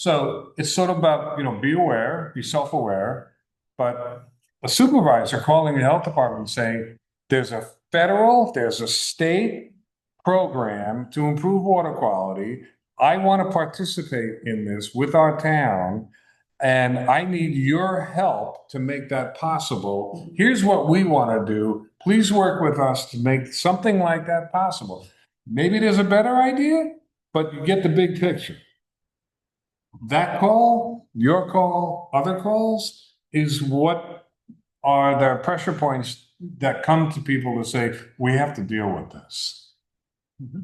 Speaker 5: it's sort of about, be aware, be self-aware, but a supervisor calling the health department saying there's a state program to improve water quality. I want to participate in this with our town, and I need your help to make that possible. Here's what we want to do. Please work with us to make something like that possible. Maybe there's a better idea, but you get the big picture. That call, your call, other calls is what are there pressure points that come to people to say, we have to deal with this?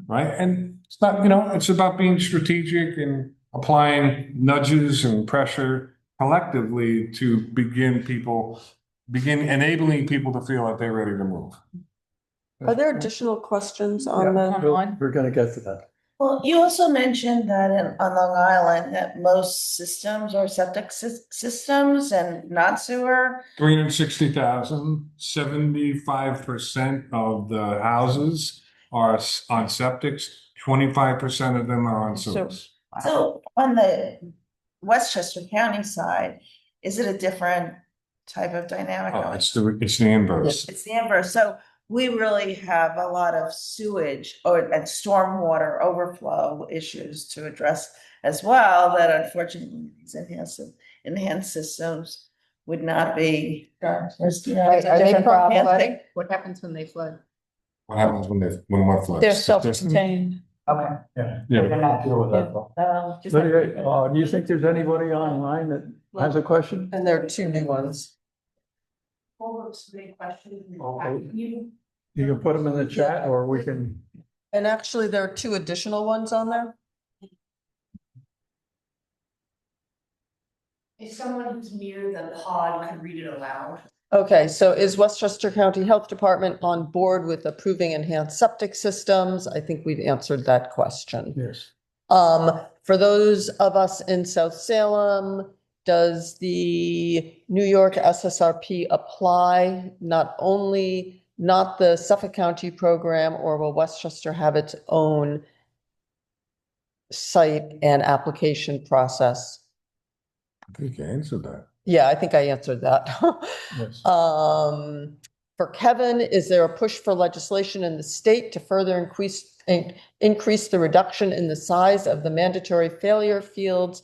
Speaker 5: Right? And it's not, it's about being strategic and applying nudges and pressure collectively to begin enabling people to feel that they're ready to move.
Speaker 8: Are there additional questions on
Speaker 3: Yeah,
Speaker 8: the?
Speaker 3: we're gonna get to that.
Speaker 9: Well, you also mentioned that on Long Island, that most systems are septic systems and not sewer.
Speaker 5: 360,000, 75% of the houses are on septics, 25% of them are on sewers.
Speaker 9: So on the Westchester County side, is it a different type of dynamic?
Speaker 5: Oh, it's the inverse.
Speaker 9: It's the inverse. So we really have a lot of sewage and stormwater overflow issues to address as well, that unfortunately these enhanced systems would not be. There's,
Speaker 6: Are they
Speaker 9: different
Speaker 6: problem
Speaker 9: process.
Speaker 6: flooding? What happens when they flood?
Speaker 5: What happens when what floods?
Speaker 4: They're self-contained.
Speaker 6: Okay.
Speaker 3: Yeah.
Speaker 5: Yeah.
Speaker 3: They're not deal with that.
Speaker 9: Just
Speaker 3: Lydia, do you think there's anybody online that has a question?
Speaker 8: And there are two new ones.
Speaker 3: Okay. You can put them in the chat or we can,
Speaker 8: And actually, there are two additional ones on there.
Speaker 10: If someone who's near the pod could read it aloud.
Speaker 8: Okay, so is Westchester County Health Department on board with approving enhanced septic systems? I think we've answered that question.
Speaker 3: yes.
Speaker 8: For those of us in South Salem, does the New York SSRP apply? Not the Suffolk County program, or will Westchester have its own site and application process?
Speaker 5: I think you answered that.
Speaker 8: Yeah, I think I answered that.
Speaker 3: Yes.
Speaker 8: For Kevin, is there a push for legislation in the state to further increase the reduction in the size of the mandatory failure fields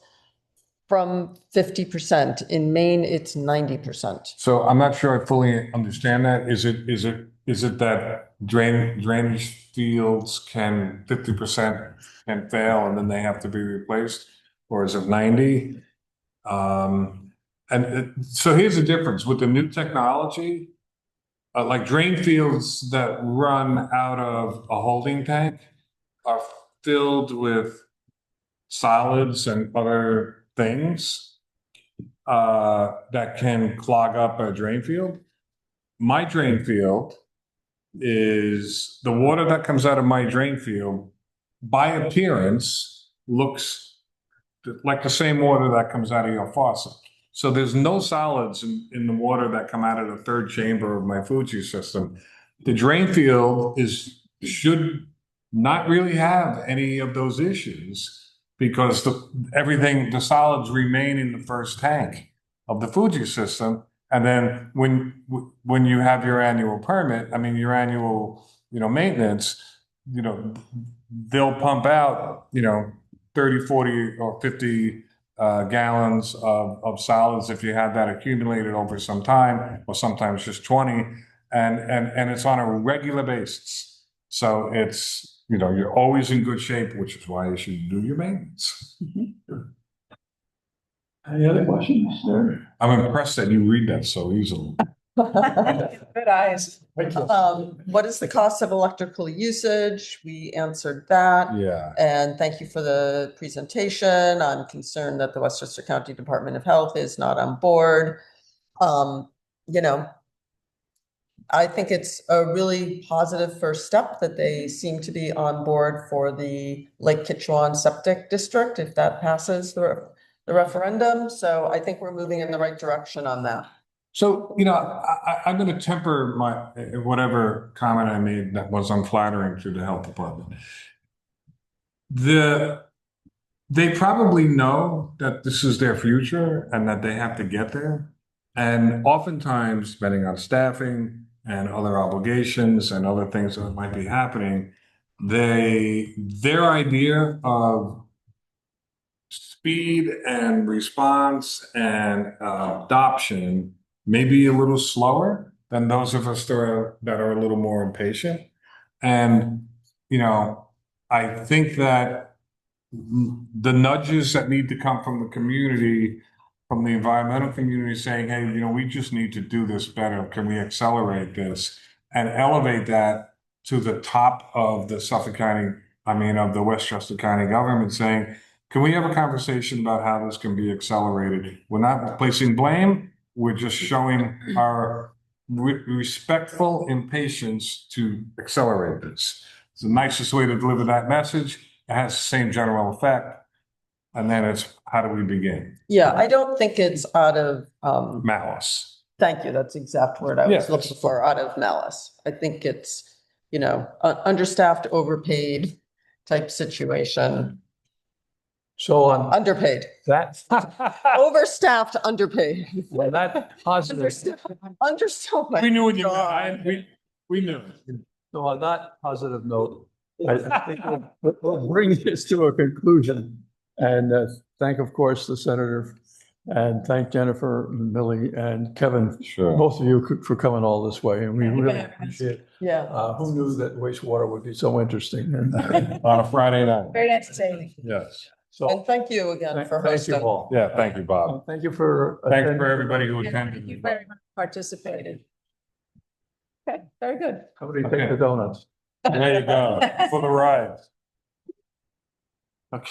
Speaker 8: from 50%? In Maine, it's 90%.
Speaker 5: So I'm not sure I fully understand that. Is it that drainage fields can 50% can fail and then they have to be replaced? Or is it 90? So here's the difference with the new technology, like drain fields that run out of a holding tank are filled with solids and other things that can clog up a drain field. My drain field is the water that comes out of my drain field by appearance looks like the same water that comes out of your faucet. So there's no solids in the water that come out of the third chamber of my Fuji system. The drain field should not really have any of those issues because the solids remain in the first tank of the Fuji system. And then when you have your annual permit, your annual, maintenance, they'll pump out, 30, 40 or 50 gallons of solids if you have that accumulated over some time, or sometimes just 20, and it's on a regular basis. So it's, you're always in good shape, which is why you should do your maintenance.
Speaker 3: Any other questions there?
Speaker 5: I'm impressed that you read that so easily.
Speaker 8: Good eyes. What is the cost of electrical usage? We answered that.
Speaker 5: Yeah.
Speaker 8: And thank you for the presentation. I'm concerned that the Westchester County Department of Health is not on board. I think it's a really positive first step that they seem to be on board for the Lake Kitchewan Septic District, if that passes the referendum. So I think we're moving in the right direction on that.
Speaker 5: So, I'm going to temper whatever comment I made that was unflattering to the health department. They probably know that this is their future and that they have to get there. And oftentimes, depending on staffing and other obligations and other things that might be happening, their idea of speed and response and adoption may be a little slower than those of us that are a little more impatient. And, I think that the nudges that need to come from the community from the environmental community saying, hey, we just need to do this better. Can we accelerate this and elevate that to the top of the Suffolk County, of the Westchester County government saying, can we have a conversation about how this can be accelerated? We're not placing blame. We're just showing our respectful impatience to accelerate this. It's the nicest way to deliver that message. It has the same general effect. And then it's, how do we begin?
Speaker 8: Yeah, I don't think it's out of,
Speaker 5: Malice.
Speaker 8: thank you, that's the exact word I was
Speaker 5: Yeah.
Speaker 8: looking for, out of malice. I think it's, understaffed, overpaid type situation,
Speaker 3: So on
Speaker 8: underpaid,
Speaker 3: that,
Speaker 8: overstaffed, underpaid.
Speaker 3: well, that positive,
Speaker 8: Understaffed.
Speaker 5: We knew what you meant. We knew.
Speaker 3: so on that positive note, I think we'll bring this to a conclusion. And thank, of course, the senator, and thank Jennifer, and Millie, and Kevin,
Speaker 5: Sure.
Speaker 3: both of you for coming all this way. And we
Speaker 4: Thank you for
Speaker 3: really
Speaker 4: having us.
Speaker 3: appreciate it.
Speaker 8: Yeah.
Speaker 3: Who knew that wastewater would be so interesting? And
Speaker 5: On a Friday night.
Speaker 4: Very entertaining.
Speaker 5: Yes.
Speaker 3: so
Speaker 8: And thank you again for
Speaker 3: thank you
Speaker 8: hosting.
Speaker 3: all.
Speaker 5: Yeah, thank you, Bob.
Speaker 3: Thank you for.
Speaker 5: Thanks
Speaker 3: attending.
Speaker 5: for everybody who
Speaker 4: Thank you
Speaker 5: attended.
Speaker 4: very much participated. Okay, very good.
Speaker 3: Somebody
Speaker 5: Okay.
Speaker 3: take the donuts.
Speaker 5: There you go, for the ride. Okay.